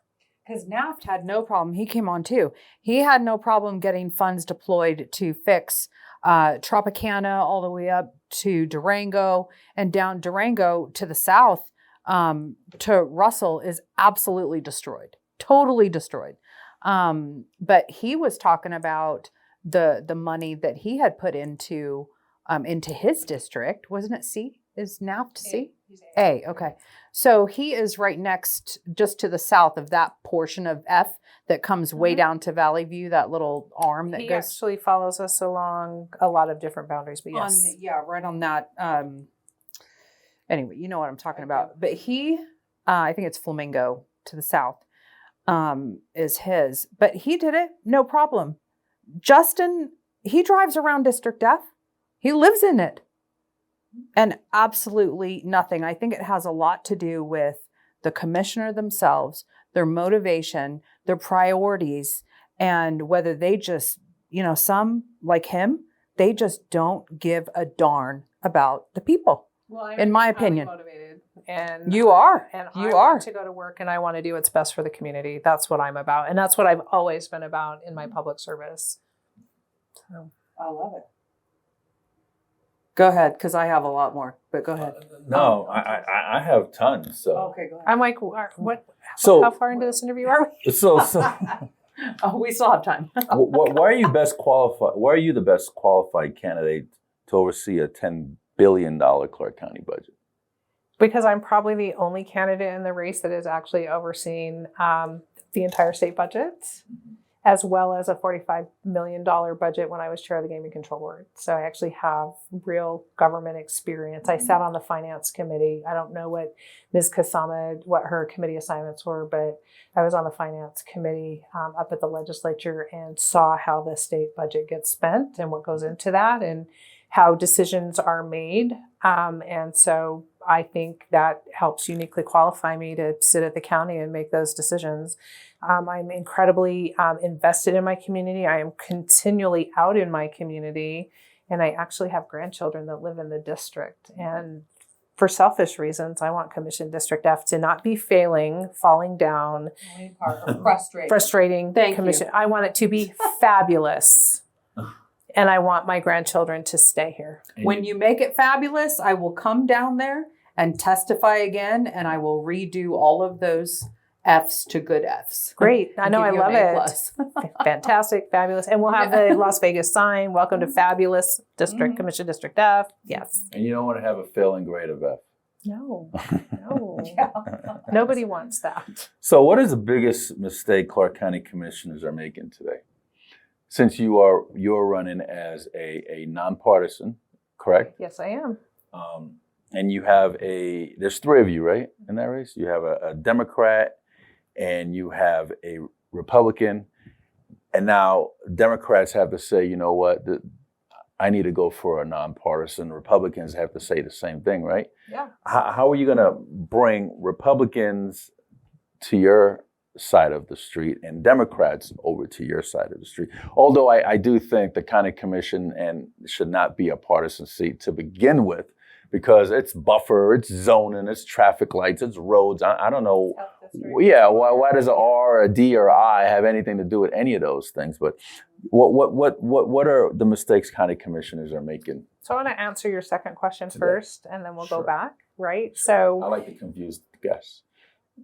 Because NAFT had no problem. He came on too. He had no problem getting funds deployed to fix Tropicana all the way up to Durango, and down Durango to the south to Russell is absolutely destroyed, totally destroyed. But he was talking about the money that he had put into his district. Wasn't it C? Is NAFT C? A, okay. So he is right next, just to the south of that portion of F that comes way mm-hmm. down to Valley View, that little arm that he goes. He actually follows us along a lot of different boundaries, but yes. Right on that. Anyway, you know what I'm talking about. But he, I think it's Flamingo to the south, is his. But he did it, no problem. Justin, he drives around District F. He lives in it. And absolutely nothing. I think it has a lot to do with the commissioner themselves, their motivation, their priorities, and whether they just, some like him, they just don't give a darn about the people. Well, in my opinion. Motivated, and you are. And you I are. want to go to work, and I want to do what's best for the community. That's what I'm about, and that's what I've always been about in my public service. So I love it. Go ahead, because I have a lot more, but go ahead. No, I have tons. So okay, go ahead. I'm like, what? So how far into this interview are we? So oh, we still have time. Why are you best qualified? Why are you the best qualified candidate to oversee a $10 billion Clark County budget? Because I'm probably the only candidate in the race that is actually overseeing the entire state budget, as well as a $45 million budget when I was chair of the Gaming Control Board. So I actually have real government experience. I sat on the finance committee. I don't know what Ms. Kasama, what her committee assignments were, but I was on the finance committee up at the legislature and saw how the state budget gets spent and what goes into that and how decisions are made. And so I think that helps uniquely qualify me to sit at the county and make those decisions. I'm incredibly invested in my community. I am continually out in my community, and I actually have grandchildren that live in the district. And for selfish reasons, I want Commission District F to not be falling down, frustrating. Thank commission. you. I want it to be fabulous. And I want my grandchildren to stay here. When you make it fabulous, I will come down there and testify again, and I will redo all of those F's to good F's. Great. I know. I love it. Fantastic. Fabulous. And we'll have the Las Vegas sign. Welcome to Fabulous District, Commission District F. Yes. And you don't want to have a failing grade of F. No. Yeah. Nobody wants that. So what is the biggest mistake Clark County commissioners are making today? Since you're running as a nonpartisan, correct? Yes, I am. And you have there's three of you, right, in that race? You have a Democrat and you have a Republican. And now Democrats have to say, you know what, I need to go for a nonpartisan. Republicans have to say the same thing, right? Yeah. How are you going to bring Republicans to your side of the street and Democrats over to your side of the street. Although I do think the county commission and should not be a partisan seat to begin with, because it's buffer, it's zoning, it's traffic lights, it's roads. I don't know. Yeah, why does a R, a D, or I have anything to do with any of those things? But what are the mistakes county commissioners are making? So I want to answer your second question Today. first, and then we'll go back, right? I So, like the confused guess.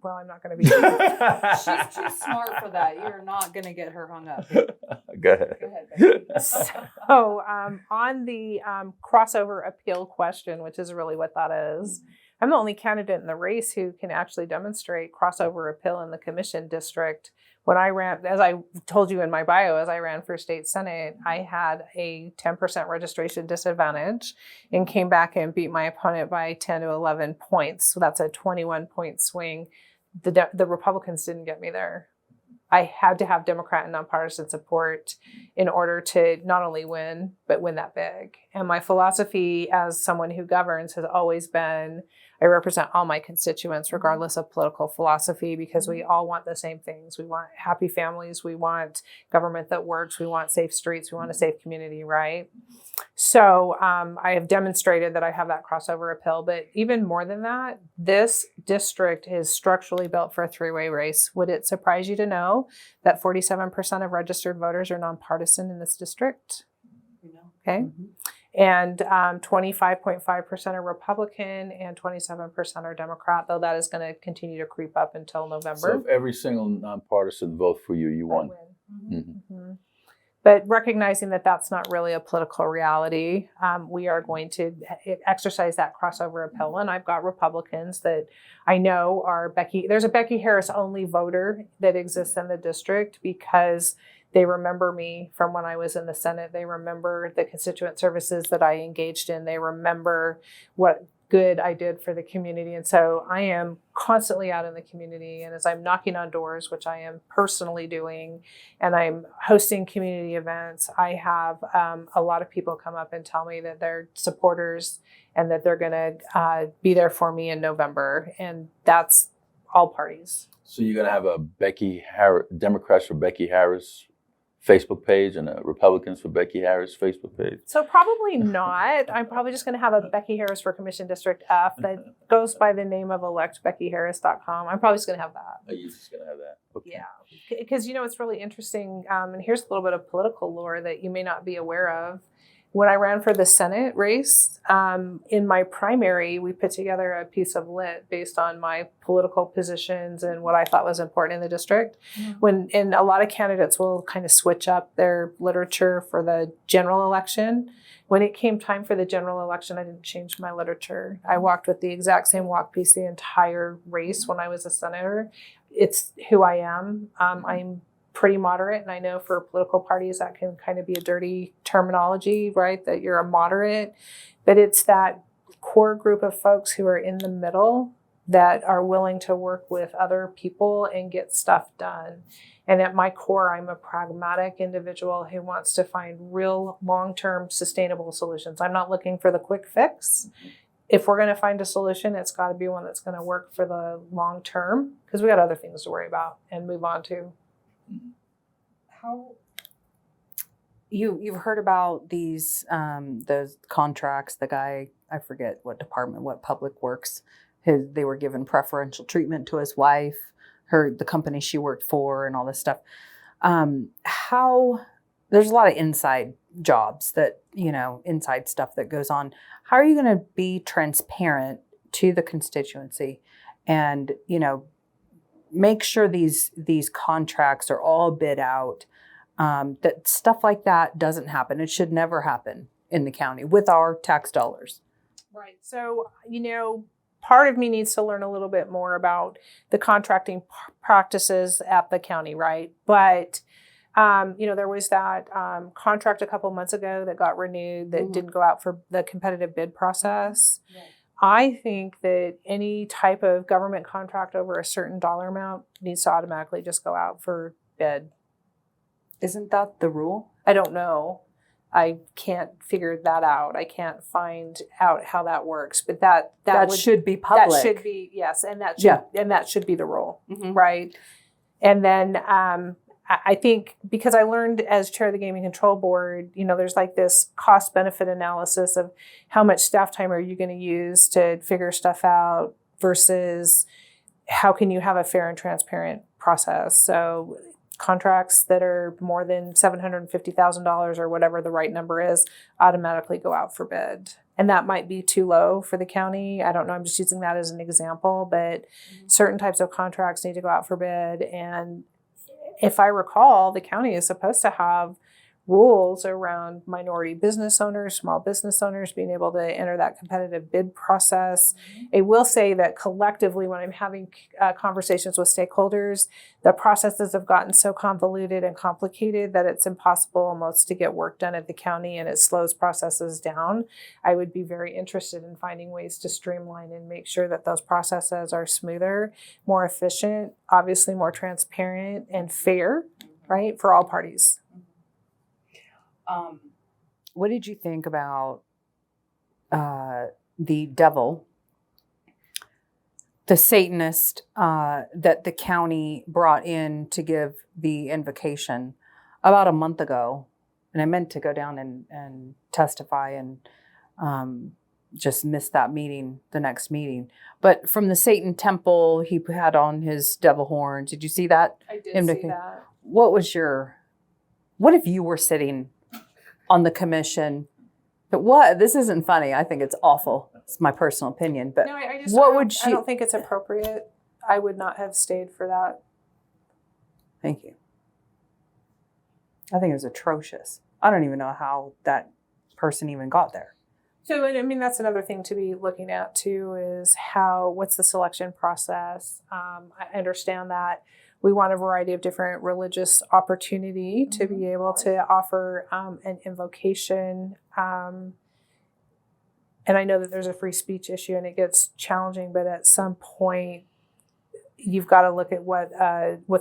well, I'm not going to be. She's too smart for that. You're not going to get her hung up. Go ahead. Go ahead, Becky. So, on the crossover appeal question, which is really what that is, I'm the only candidate in the race who can actually demonstrate crossover appeal in the commission district. When I ran, as I told you in my bio, as I ran for state senate, I had a 10% registration disadvantage and came back and beat my opponent by 10 to 11 points. So that's a 21-point swing. The Republicans didn't get me there. I had to have Democrat and nonpartisan support in order to not only win, but win that big. And my philosophy as someone who governs has always been, I represent all my constituents, regardless of political philosophy, because we all want the same things. We want happy families. We want government that works. We want safe streets. We want a safe community, right? So I have demonstrated that I have that crossover appeal. But even more than that, this district is structurally built for a three-way race. Would it surprise you to know that 47% of registered voters are nonpartisan in this district? Okay. Mm-hmm. And 25.5% are Republican and 27% are Democrat, though that is going to continue to creep up until November. So if every single nonpartisan vote for you, you won. Mm-hmm. But recognizing that that's not really a political reality, we are going to exercise that crossover appeal. And I've got Republicans that I know are Becky. There's a Becky Harris only voter that exists in the district because they remember me from when I was in the Senate. They remember the constituent services that I engaged in. They remember what good I did for the community. And so I am constantly out in the community. And as I'm knocking on doors, which I am personally doing, and I'm hosting community events, I have a lot of people come up and tell me that they're supporters and that they're going to be there for me in November. And that's all parties. So you're going to have a Becky Harris, Democrats for Becky Harris Facebook page and a Republicans for Becky Harris Facebook page? So probably not. I'm probably just going to have a Becky Harris for Commission District F that goes by the name of electbeckyharris.com. I'm probably just going to have that. Are you just going to have that? Okay. Yeah. Because, it's really interesting. And here's a little bit of political lore that you may not be aware of. When I ran for the Senate race, in my primary, we put together a piece of lit based on my political positions and what I thought was important in the district. Mm-hmm. And a lot of candidates will kind of switch up their literature for the general election. When it came time for the general election, I didn't change my literature. I walked with the exact same walk piece the entire race when I was a senator. It's who I am. I'm pretty moderate, and I know for political parties that can kind of be a dirty terminology, right? That you're a moderate, but it's that core group of folks who are in the middle that are willing to work with other people and get stuff done. And at my core, I'm a pragmatic individual who wants to find real long-term sustainable solutions. I'm not looking for the quick fix. If we're going to find a solution, it's got to be one that's going to work for the long term, because we got other things to worry about and move on to. How you've heard about these those contracts? The guy, I forget what department, what public works, they were given preferential treatment to his wife, the company she worked for, and all this stuff. How there's a lot of inside jobs that inside stuff that goes on. How are you going to be transparent to the constituency, and make sure these contracts are all bid out, that stuff like that doesn't happen. It should never happen in the county with our tax dollars. Right. So, part of me needs to learn a little bit more about the contracting practices at the county, right? But, there was that contract a couple months ago that got renewed that didn't go out for the competitive bid process. Right. I think that any type of government contract over a certain dollar amount needs to automatically just go out for bid. Isn't that the rule? I don't know. I can't figure that out. I can't find out how that works. But that should be public. That should be, yes, and that should be the rule, right? And then I think because I learned as chair of the Gaming Control Board, there's like this cost benefit analysis of how much staff time are you going to use to figure stuff out versus how can you have a fair and transparent process. So contracts that are more than $750,000 or whatever the right number is automatically go out for bid. And that might be too low for the county. I don't know. I'm just using that as an example, but certain types of contracts need to go out for bid. And if I recall, the county is supposed to have rules around minority business owners, small business owners being able to enter that competitive bid process. I will say that collectively, when I'm having conversations with stakeholders, the processes have gotten so convoluted and complicated that it's impossible almost to get work done at the county, and it slows processes down. I would be very interested in finding ways to streamline and make sure that those processes are smoother, more efficient, obviously more transparent and fair, right, for all parties. What did you think about the devil, the Satanist that the county brought in to give the invocation about a month ago? And I meant to go down and testify and just missed that meeting, the next meeting. But from the Satan temple, he had on his devil horns. Did you see that? I did see that. What if you were sitting on the commission? But this isn't funny. I think it's awful. It's my personal opinion. But no, I don't think it's appropriate. I would not have stayed for that. Thank you. I think it was atrocious. I don't even know how that person even got there. So, I mean, that's another thing to be looking at too, is what's the selection process? I understand that we want a variety of different religious opportunity to be able to offer an invocation. And I know that there's a free speech issue and it gets challenging, but at some point you've got to look at what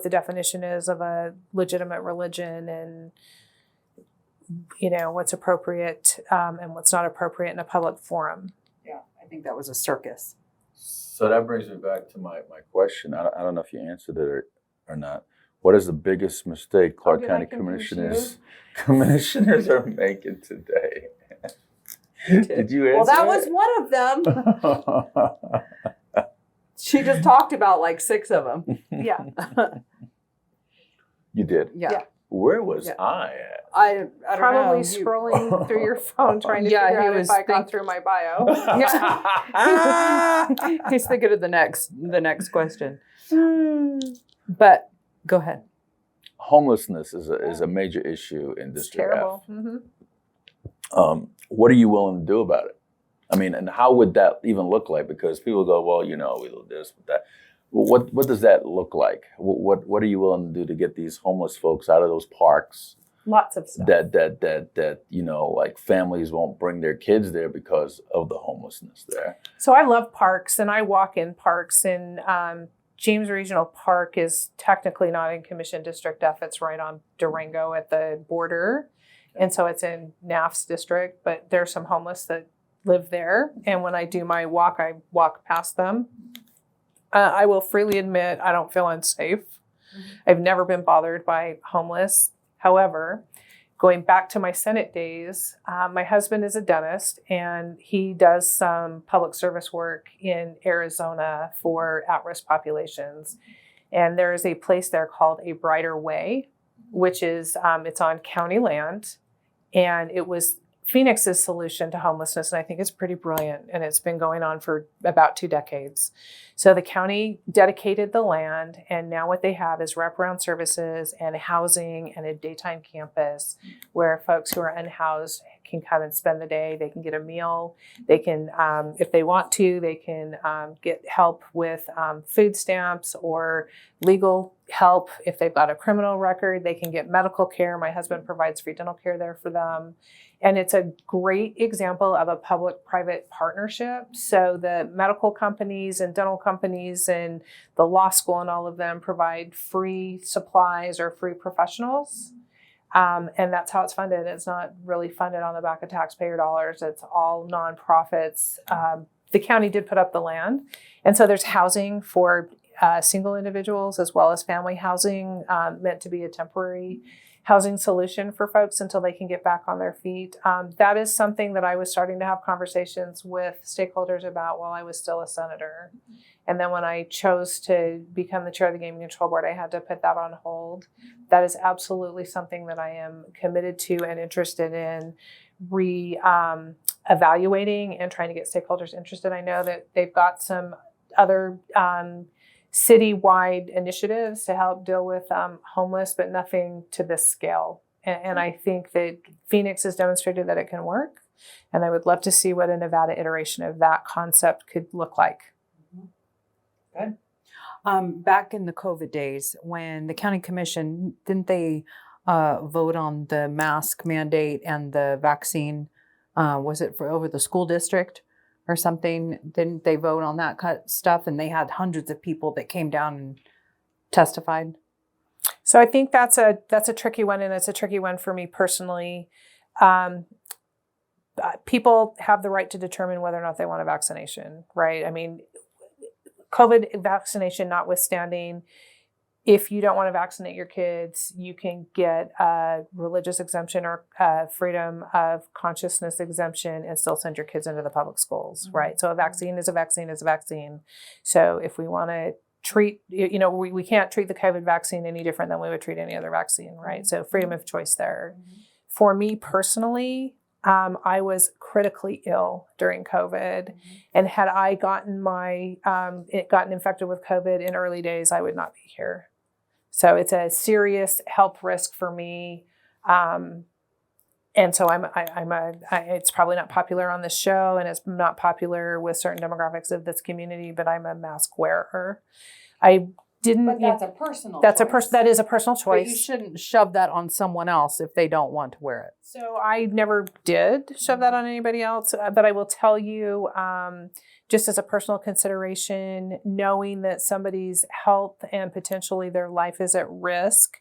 the definition is of a legitimate religion and, what's appropriate and what's not appropriate in a public forum. Yeah, I think that was a circus. So that brings me back to my question. I don't know if you answered it or not. What is the biggest mistake Clark County commissioners are making today? Did you answer? Well, that was one of them. She just talked about like 6 of them. Yeah. You did? Yeah. Where was I at? I don't Probably know. scrolling through your phone trying to figure out if I got through my bio. He's thinking of the next question. But go ahead. Homelessness is a major issue in It's District terrible. F. Mm-hmm. What are you willing to do about it? I mean, and how would that even look like? Because people go, well, we do this, with that. Well, what does that look like? What are you willing to do to get these homeless folks out of those parks? Lots of stuff. That like families won't bring their kids there because of the homelessness there. So I love parks and I walk in parks, and James Regional Park is technically not in Commission District F. It's right on Durango at the border. And so it's in NAF's district, but there's some homeless that live there. And when I do my walk, I walk past them. I will freely admit I don't feel unsafe. I've never been bothered by homeless. However, going back to my Senate days, my husband is a dentist and he does some public service work in Arizona for at-risk populations. And there is a place there called A Brighter Way, which is, it's on county land. And it was Phoenix's solution to homelessness, and I think it's pretty brilliant, and it's been going on for about 2 decades. So the county dedicated the land, and now what they have is wraparound services and housing and a daytime campus where folks who are unhoused can come and spend the day. They can get a meal. They can, if they want to, they can get help with food stamps or legal help. If they've got a criminal record, they can get medical care. My husband provides free dental care there for them. And it's a great example of a public-private partnership. So the medical companies and dental companies and the law school and all of them provide free supplies or free professionals. And that's how it's funded. It's not really funded on the back of taxpayer dollars. It's all nonprofits. The county did put up the land. And so there's housing for single individuals as well as family housing, meant to be a temporary housing solution for folks until they can get back on their feet. That is something that I was starting to have conversations with stakeholders about while I was still a senator. And then when I chose to become the chair of the Gaming Control Board, I had to put that on hold. That is absolutely something that I am committed to and interested in evaluating and trying to get stakeholders interested. I know that they've got some other citywide initiatives to help deal with homeless, but nothing to this scale. And I think that Phoenix has demonstrated that it can work. And I would love to see what a Nevada iteration of that concept could look like. Good. Back in the COVID days, when the county commission, didn't they vote on the mask mandate and the vaccine? Was it for over the school district or something? Didn't they vote on that stuff? And they had hundreds of people that came down and testified. So I think that's a tricky one, and it's a tricky one for me personally. People have the right to determine whether or not they want a vaccination, right? I mean, COVID vaccination notwithstanding, if you don't want to vaccinate your kids, you can get a religious exemption or freedom of consciousness exemption and still send your kids into the public schools, right? So a vaccine is a vaccine is a vaccine. So if we want to treat, we can't treat the COVID vaccine any different than we would treat any other vaccine, right? So freedom of choice there. For me personally, I was critically ill during COVID, and had I gotten gotten infected with COVID in early days, I would not be here. So it's a serious health risk for me, and so it's probably not popular on this show, and it's not popular with certain demographics of this community. But I'm a mask wearer. But that's a personal. That is a personal choice. But you shouldn't shove that on someone else if they don't want to wear it. So I never did shove that on anybody else. But I will tell you, just as a personal consideration, knowing that somebody's health and potentially their life is at risk,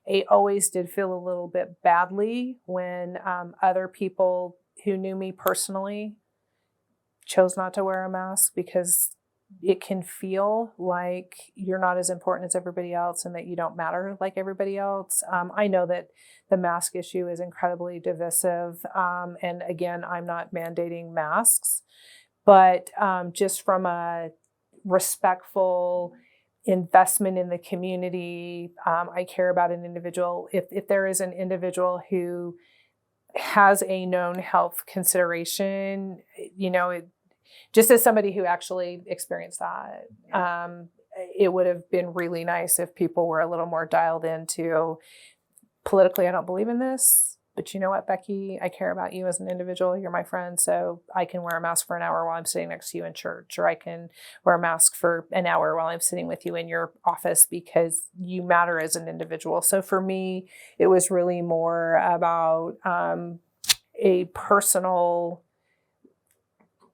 I always did feel a little bit badly when other people who knew me personally chose not to wear a mask, because it can feel like you're not as important as everybody else and that you don't matter like everybody else. I know that the mask issue is incredibly divisive. And again, I'm not mandating masks, but just from a respectful investment in the community, I care about an individual. If there is an individual who has a known health consideration, just as somebody who actually experienced that, it would have been really nice if people were a little more dialed into politically, I don't believe in this, but you know what, Becky, I care about you as an individual. You're my friend, so I can wear a mask for an hour while I'm sitting next to you in church, or I can wear a mask for an hour while I'm sitting with you in your office because you matter as an individual. So for me, it was really more about a personal,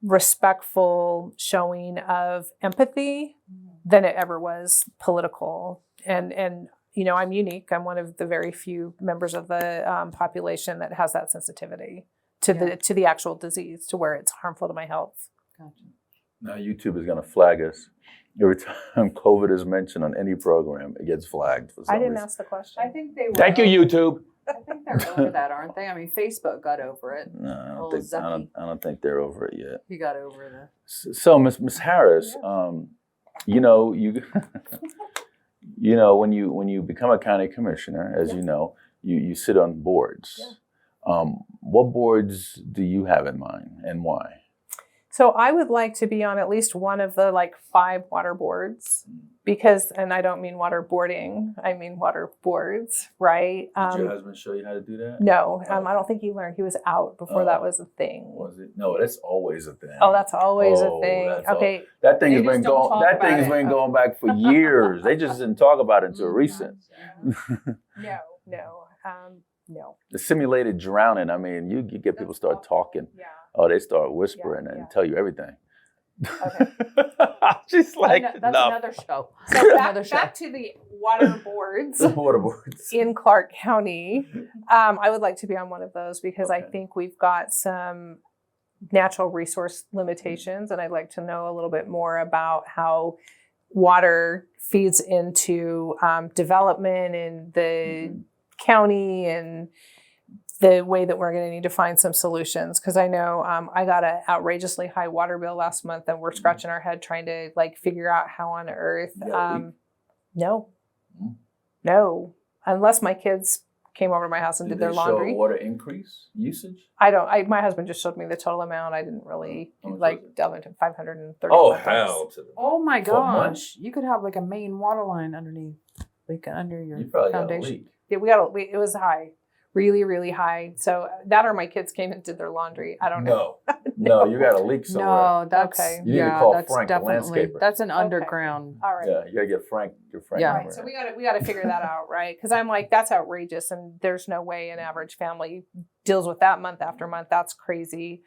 respectful showing of empathy than it ever was political. And I'm unique. I'm one of the very few members of the population that has that sensitivity to the actual disease, to where it's harmful to my health. Gotcha. Now YouTube is going to flag us. Every time COVID is mentioned on any program, it gets flagged for some I didn't reason. ask the question. I think they were. Thank you, YouTube. I think they're over that, aren't they? I mean, Facebook got over it. No, I Old don't Zucky. I don't think they're over it yet. He got over So, Miss Harris, when you become a county commissioner, as you know, you sit on boards. Yeah. What boards do you have in mind, and why? So I would like to be on at least one of the 5 water boards, because, and I don't mean water boarding, I mean water boards, right? Did your husband show you how to do that? No, I don't think he learned. He was out before that was a thing. Was it? No, that's always a thing. Oh, that's always a thing. Okay. That thing They has just been don't going. talk That thing about has it. been going back for years. They just didn't talk about it until recent. No. The simulated drowning. I mean, you get people start talking. Yeah. Oh, they start whispering Yeah. and tell you everything. Okay. She's like, that's no. another show. So Another show. back to the water boards Water boards. in Clark County. I would like to be on one of those because I Okay. think we've got some natural resource limitations, and I'd like to know a little bit more about how water feeds into development in the county and the way that we're going to need to find some solutions. Because I know I got an outrageously high water bill last month, and we're scratching our head trying to like figure out how on earth. No, no, unless my kids came over to my house and did their laundry. Show water increase usage? My husband just showed me the total amount. I didn't really delve into 530. Oh hell! Oh my gosh! You could have like a main water line underneath, like under your foundation. Yeah, it was high, really, really high. So that or my kids came and did their laundry. I don't know. No, you got a leak somewhere. No, that's okay. You need to call Frank, the landscaper. That's an underground. All right. Yeah, you gotta get Frank. Yeah. Right. So we got to figure that out, right? Because I'm like, that's outrageous, and there's no way an average family deals with that month after month. That's crazy.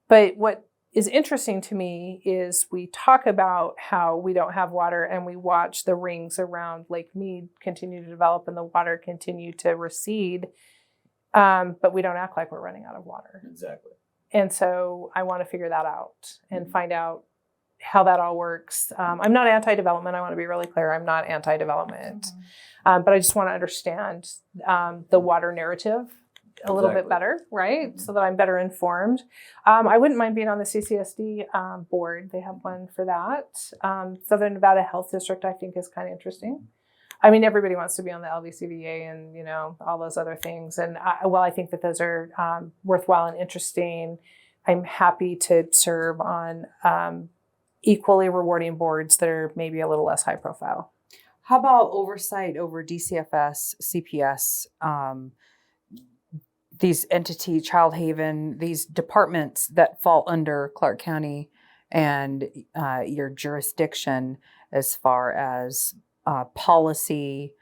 But what is interesting to me is we talk about how we don't have water, and we watch the rings around Lake Mead continue to develop and the water continue to recede, but we don't act like we're running out of water. Exactly. And so I want to figure that out and find out how that all works. I'm not anti-development. I want to be really clear. I'm not anti-development. But I just want to understand the water narrative a little bit better, right? So that I'm better informed. I wouldn't mind being on the CCSD board. They have one for that. Southern Nevada Health District, I think, is kind of interesting. I mean, everybody wants to be on the LVCVA and, you know, all those other things. And I think that those are worthwhile and interesting. I'm happy to serve on equally rewarding boards that are maybe a little less high profile. How about oversight over DCFS, CPS, these entity, Child Haven, these departments that fall under Clark County and your jurisdiction as far as policy,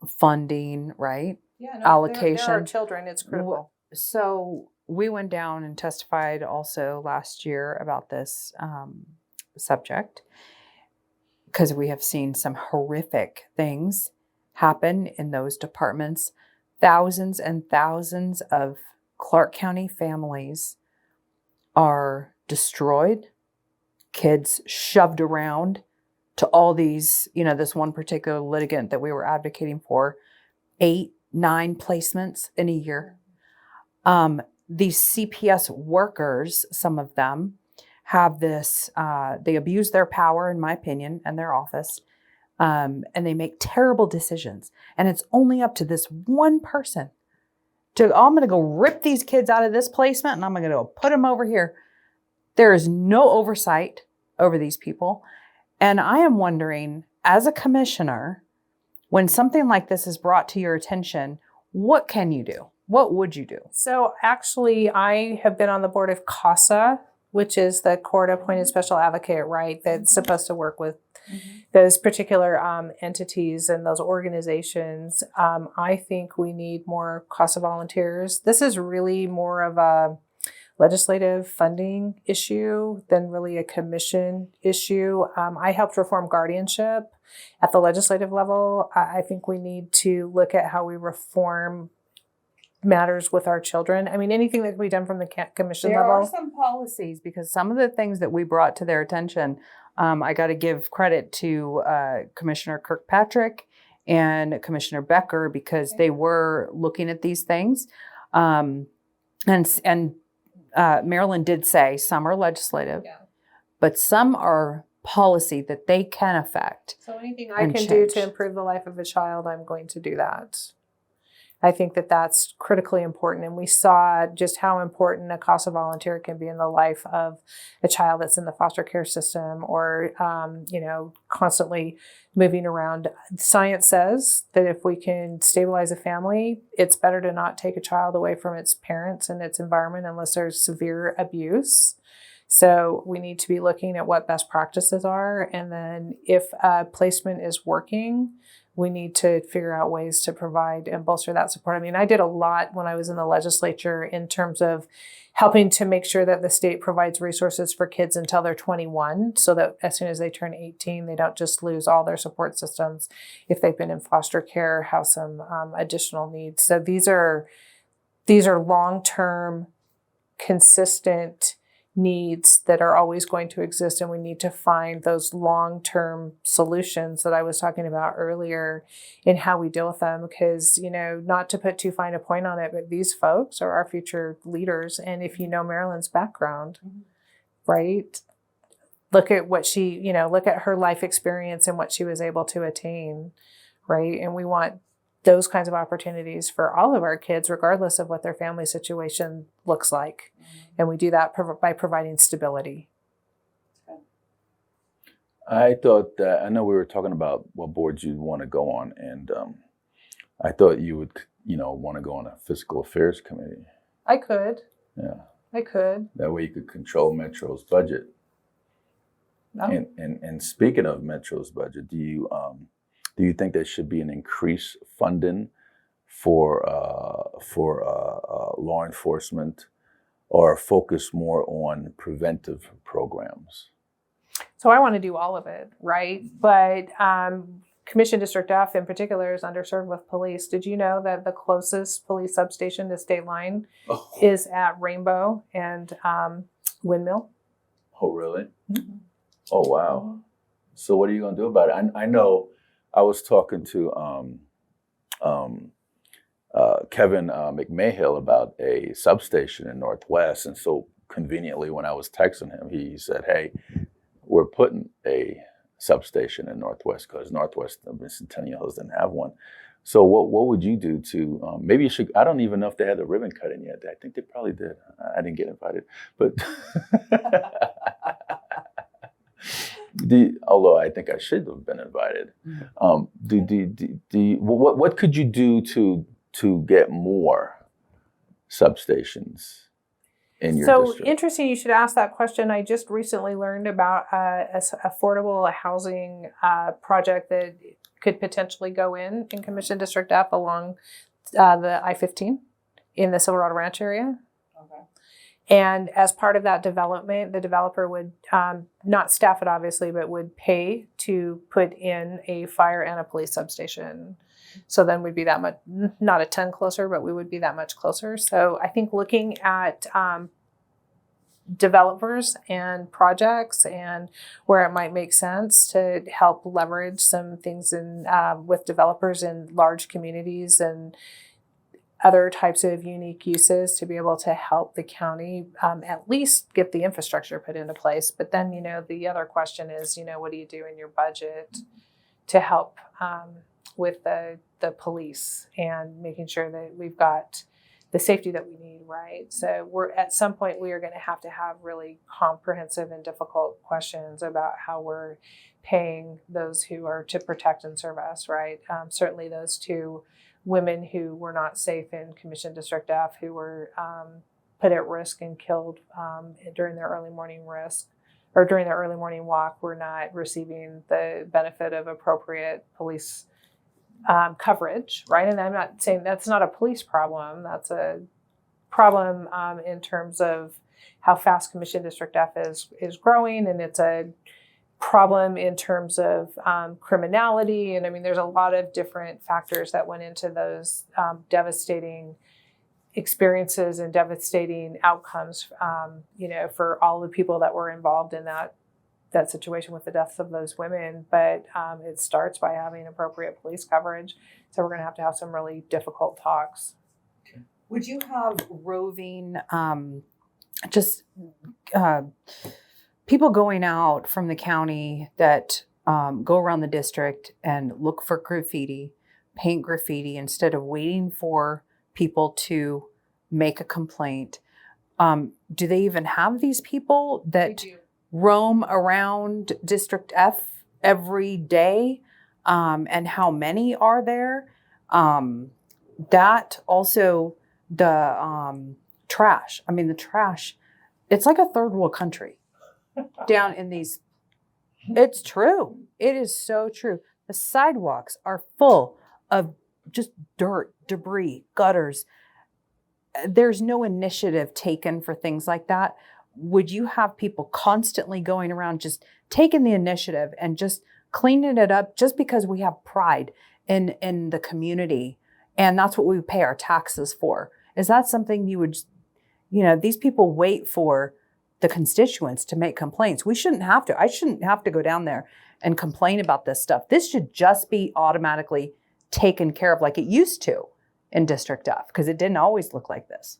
funding, right? Yeah, allocation. There are children. It's critical. So we went down and testified also last year about this subject because we have seen some horrific things happen in those departments. Thousands and thousands of Clark County families are destroyed, kids shoved around to all these, you know, this one particular litigant that we were advocating for, 8, 9 placements in a year. These CPS workers, some of them, have this, they abuse their power, in my opinion, and their office, and they make terrible decisions. And it's only up to this one person to, oh, I'm going to go rip these kids out of this placement and I'm going to go put them over here. There is no oversight over these people. And I am wondering, as a commissioner, when something like this is brought to your attention, what can you do? What would you do? So actually, I have been on the board of CASA, which is the Court Appointed Special Advocate, right? That's supposed to work with those particular entities and those organizations. I think we need more CASA volunteers. This is really more of a legislative funding issue than really a commission issue. I helped reform guardianship at the legislative level. I think we need to look at how we reform matters with our children. I mean, anything that can be done from the commission level. There are some policies, because some of the things that we brought to their attention, I got to give credit to Commissioner Kirkpatrick and Commissioner Becker, because they were looking at these things. And Marilyn did say some are legislative, but some are policy that they can affect. So anything I can do to improve the life of a child, I'm going to do that. I think that that's critically important. And we saw just how important a CASA volunteer can be in the life of a child that's in the foster care system or, constantly moving around. Science says that if we can stabilize a family, it's better to not take a child away from its parents and its environment unless there's severe abuse. So we need to be looking at what best practices are. And then if a placement is working, we need to figure out ways to provide and bolster that support. I mean, I did a lot when I was in the legislature in terms of helping to make sure that the state provides resources for kids until they're 21, so that as soon as they turn 18, they don't just lose all their support systems. If they've been in foster care, have some additional needs. So these are long-term, consistent needs that are always going to exist, and we need to find those long-term solutions that I was talking about earlier in how we deal with them. Because, not to put too fine a point on it, but these folks are our future leaders. And if you know Marilyn's background, right, look at what look at her life experience and what she was able to attain, right? And we want those kinds of opportunities for all of our kids, regardless of what their family situation looks like. And we do that by providing stability. I thought that, I know we were talking about what boards you'd want to go on, and I thought you would, want to go on a fiscal affairs committee. I could. Yeah. I could. That way you could control Metro's budget. No. And speaking of Metro's budget, do you think there should be an increased funding for law enforcement, or focus more on preventive programs? So I want to do all of it, right? But Commission District F in particular is underserved with police. Did you know that the closest police substation to state line is at Rainbow and Windmill? Oh, really? Mm-hmm. Oh, wow. So what are you going to do about it? I know I was talking to Kevin McMahill about a substation in Northwest, and so conveniently when I was texting him, he said, hey, we're putting a substation in Northwest because Northwest and Centennial Hills didn't have one. So what would you do to, maybe you should, I don't even know if they had the ribbon cutting yet. I think they probably did. I didn't get invited, but although I think I should have been invited. What could you do to get more substations in your district? So interesting you should ask that question. I just recently learned about an affordable housing project that could potentially go in Commission District F along the I-15 in the Silverado Ranch area. Okay. And as part of that development, the developer would not staff it, obviously, but would pay to put in a fire and a police substation. So then we'd be that much, not a ton closer, but we would be that much closer. So I think looking at developers and projects and where it might make sense to help leverage some things in with developers in large communities and other types of unique uses to be able to help the county at least get the infrastructure put into place. But then, the other question is, what do you do in your budget to help with the police and making sure that we've got the safety that we need, right? So at some point we are going to have really comprehensive and difficult questions about how we're paying those who are to protect and serve us, right? Certainly those two women who were not safe in Commission District F, who were put at risk and killed during their early morning walk, were not receiving the benefit of appropriate police coverage, right? And I'm not saying that's not a police problem. That's a problem in terms of how fast Commission District F is growing, and it's a problem in terms of criminality. And I mean, there's a lot of different factors that went into those devastating experiences and devastating outcomes, for all the people that were involved in that situation with the deaths of those women. But it starts by having appropriate police coverage. So we're going to have some really difficult talks. Would you have roving, people going out from the county that go around the district and look for graffiti, paint graffiti, instead of waiting for people to make a complaint? Do they even have these people that roam around District F every day? And how many are there? That also, the trash. I mean, the trash, it's like a third world country down in these. It's true. It is so true. The sidewalks are full of just dirt, debris, gutters. There's no initiative taken for things like that. Would you have people constantly going around just taking the initiative and just cleaning it up just because we have pride in the community? And that's what we pay our taxes for. Is that something you would, these people wait for the constituents to make complaints. We shouldn't have to. I shouldn't have to go down there and complain about this stuff. This should just be automatically taken care of like it used to in District F, because it didn't always look like this.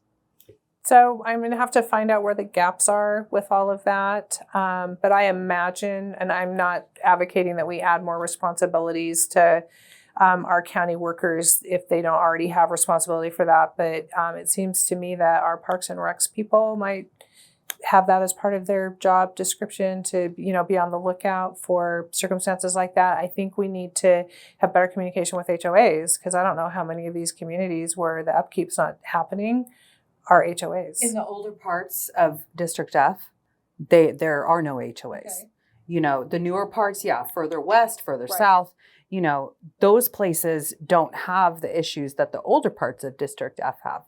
So I'm going to have to find out where the gaps are with all of that. But I imagine, and I'm not advocating that we add more responsibilities to our county workers if they don't already have responsibility for that. But it seems to me that our Parks and Recs people might have that as part of their job description to, be on the lookout for circumstances like that. I think we need to have better communication with HOAs, because I don't know how many of these communities where the upkeep's not happening are HOAs. In the older parts of District F, there are no HOAs. Okay. The newer parts, further west, further south, those places don't have the issues that the older parts of District F have.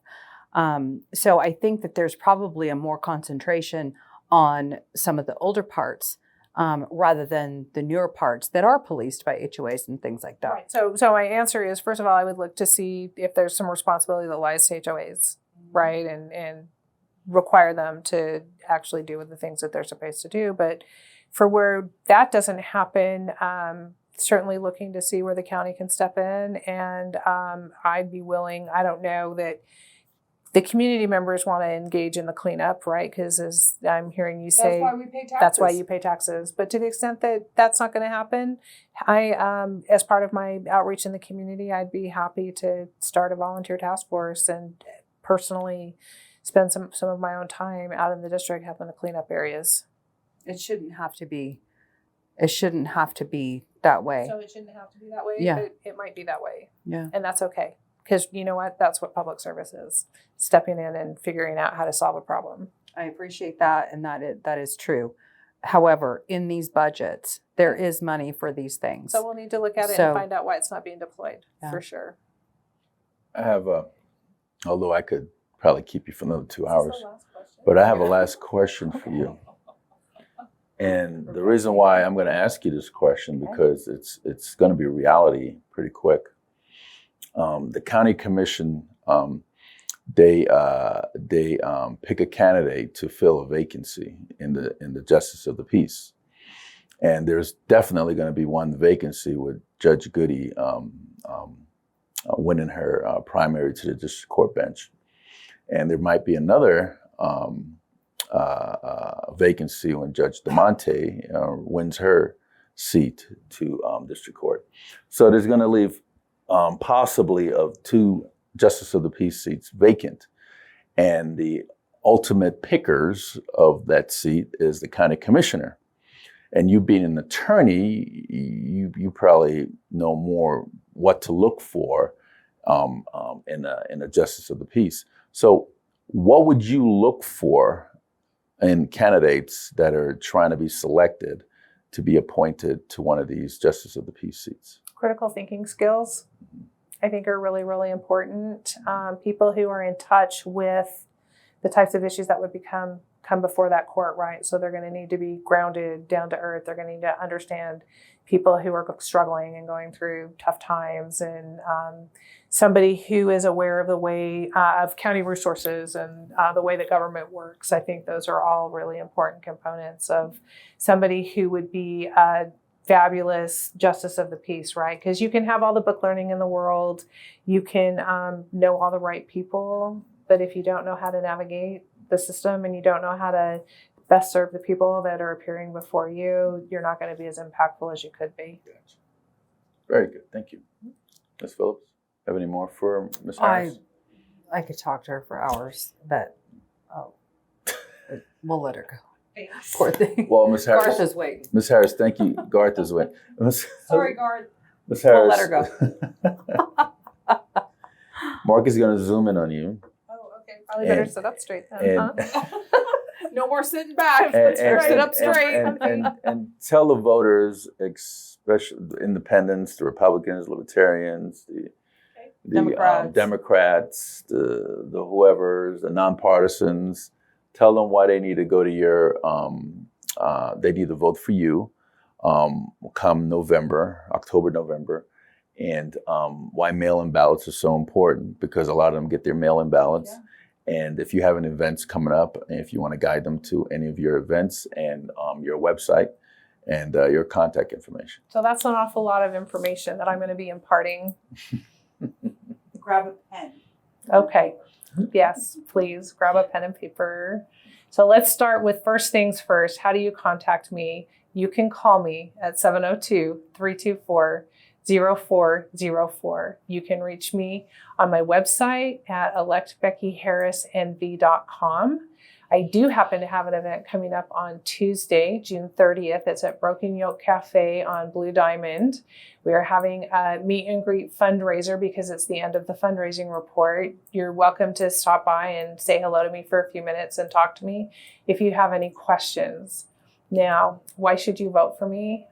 So I think that there's probably a more concentration on some of the older parts rather than the newer parts that are policed by HOAs and things like that. Right. So my answer is, first of all, I would look to see if there's some responsibility that lies to HOAs, right, and require them to actually do the things that they're supposed to do. But for where that doesn't happen, certainly looking to see where the county can step in. And I'd be willing, I don't know that the community members want to engage in the cleanup, right? Because as I'm hearing you say, that's why we pay taxes. That's why you pay taxes. But to the extent that that's not going to happen, I, as part of my outreach in the community, I'd be happy to start a volunteer task force and personally spend some of my own time out in the district helping to clean up areas. It shouldn't have to be that way. So it shouldn't have to be that way, but it might be that way. Yeah. And that's okay. Because you know what? That's what public service is. Stepping in and figuring out how to solve a problem. I appreciate that, and that is true. However, in these budgets, there is money for these things. So we'll need to look at it and find out why it's not being deployed, for sure. I have although I could probably keep you for another 2 hours, but I have a last question for you. And the reason why I'm going to ask you this question, because it's going to be reality pretty quick. The county commission, they pick a candidate to fill a vacancy in the justice of the peace, and there's definitely going to be one vacancy with Judge Goody winning her primary to the district court bench, and there might be another vacancy when Judge DeMonte wins her seat to district court. So there's going to leave possibly of 2 Justice of the Peace seats vacant. And the ultimate pickers of that seat is the county commissioner. And you being an attorney, you probably know more what to look for in a Justice of the Peace. So what would you look for in candidates that are trying to be selected to be appointed to one of these Justice of the Peace seats? Critical thinking skills, I think, are really, really important. People who are in touch with the types of issues that would come before that court, right? So they're going to need to be grounded, down to earth. They're going to need to understand people who are struggling and going through tough times, and somebody who is aware of the way of county resources and the way that government works. I think those are all really important components of somebody who would be a fabulous justice of the peace, right? Because you can have all the book learning in the world, you can know all the right people, but if you don't know how to navigate the system and you don't know how to best serve the people that are appearing before you, you're not going to be as impactful as you could be. Gotcha. Very good. Thank you. Ms. Phillips, have any more for Ms. Harris? I could talk to her for hours, but we'll let her go. Poor thing. Well, Ms. Harris. Garth is waiting. Ms. Harris, thank you. Garth is waiting. Sorry, Garth. Ms. Harris. We'll let her go. Mark is going to zoom in on you. Oh, okay. Probably better sit up straight then, No more sitting back. Sit up straight. And tell the voters, especially independents, the Republicans, Libertarians, the Democrats, the whoever's, the nonpartisans, tell them why they need to go to your, they need to vote for you come October, November, and why mail-in ballots are so important, because a lot of them get their mail-in ballots. And if you have any events coming up, and if you want to guide them to any of your events and your website and your contact information. So that's an awful lot of information that I'm going to be imparting. Grab a pen. Okay. Yes, please grab a pen and paper. So let's start with first things first. How do you contact me? You can call me at 702-324-0404. You can reach me on my website at electbeckyharrisnv.com. I do happen to have an event coming up on Tuesday, June 30th. It's at Broken Yoke Cafe on Blue Diamond. We are having a meet and greet fundraiser because it's the end of the fundraising report. You're welcome to stop by and say hello to me for a few minutes and talk to me if you have any questions. Now, why should you vote for me?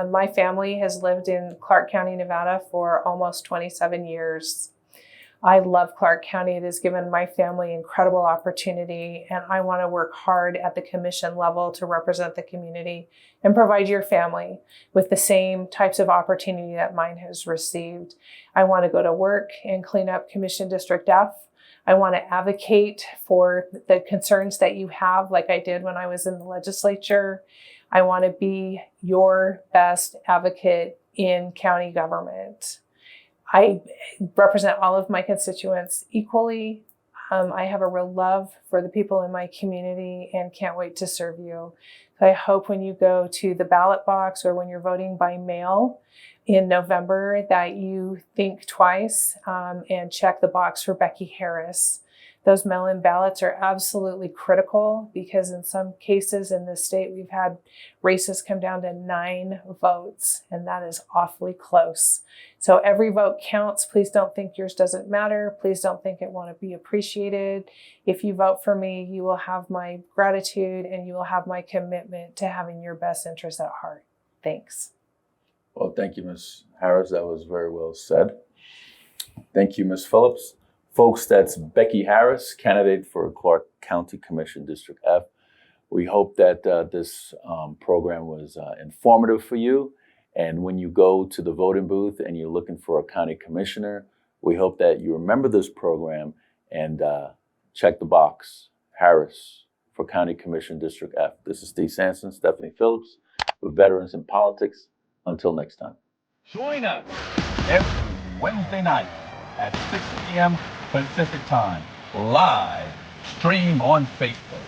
My family has lived in Clark County, Nevada for almost 27 years. I love Clark County. It has given my family incredible opportunity, and I want to work hard at the commission level to represent the community and provide your family with the same types of opportunity that mine has received. I want to go to work and clean up Commission District F. I want to advocate for the concerns that you have, like I did when I was in the legislature. I want to be your best advocate in county government. I represent all of my constituents equally. I have a real love for the people in my community and can't wait to serve you. So I hope when you go to the ballot box or when you're voting by mail in November that you think twice and check the box for Becky Harris. Those mail-in ballots are absolutely critical because in some cases in this state, we've had races come down to 9 votes, and that is awfully close. So every vote counts. Please don't think yours doesn't matter. Please don't think it won't be appreciated. If you vote for me, you will have my gratitude and you will have my commitment to having your best interests at heart. Thanks. Well, thank you, Ms. Harris. That was very well said. Thank you, Ms. Phillips. Folks, that's Becky Harris, candidate for Clark County Commission District F. We hope that this program was informative for you. And when you go to the voting booth and you're looking for a county commissioner, we hope that you remember this program and check the box, Harris for County Commission District F. This is Steve Sampson, Stephanie Phillips, with Veterans in Politics. Until next time. Join us every Wednesday night at 6 p.m. Pacific Time, live stream on Facebook.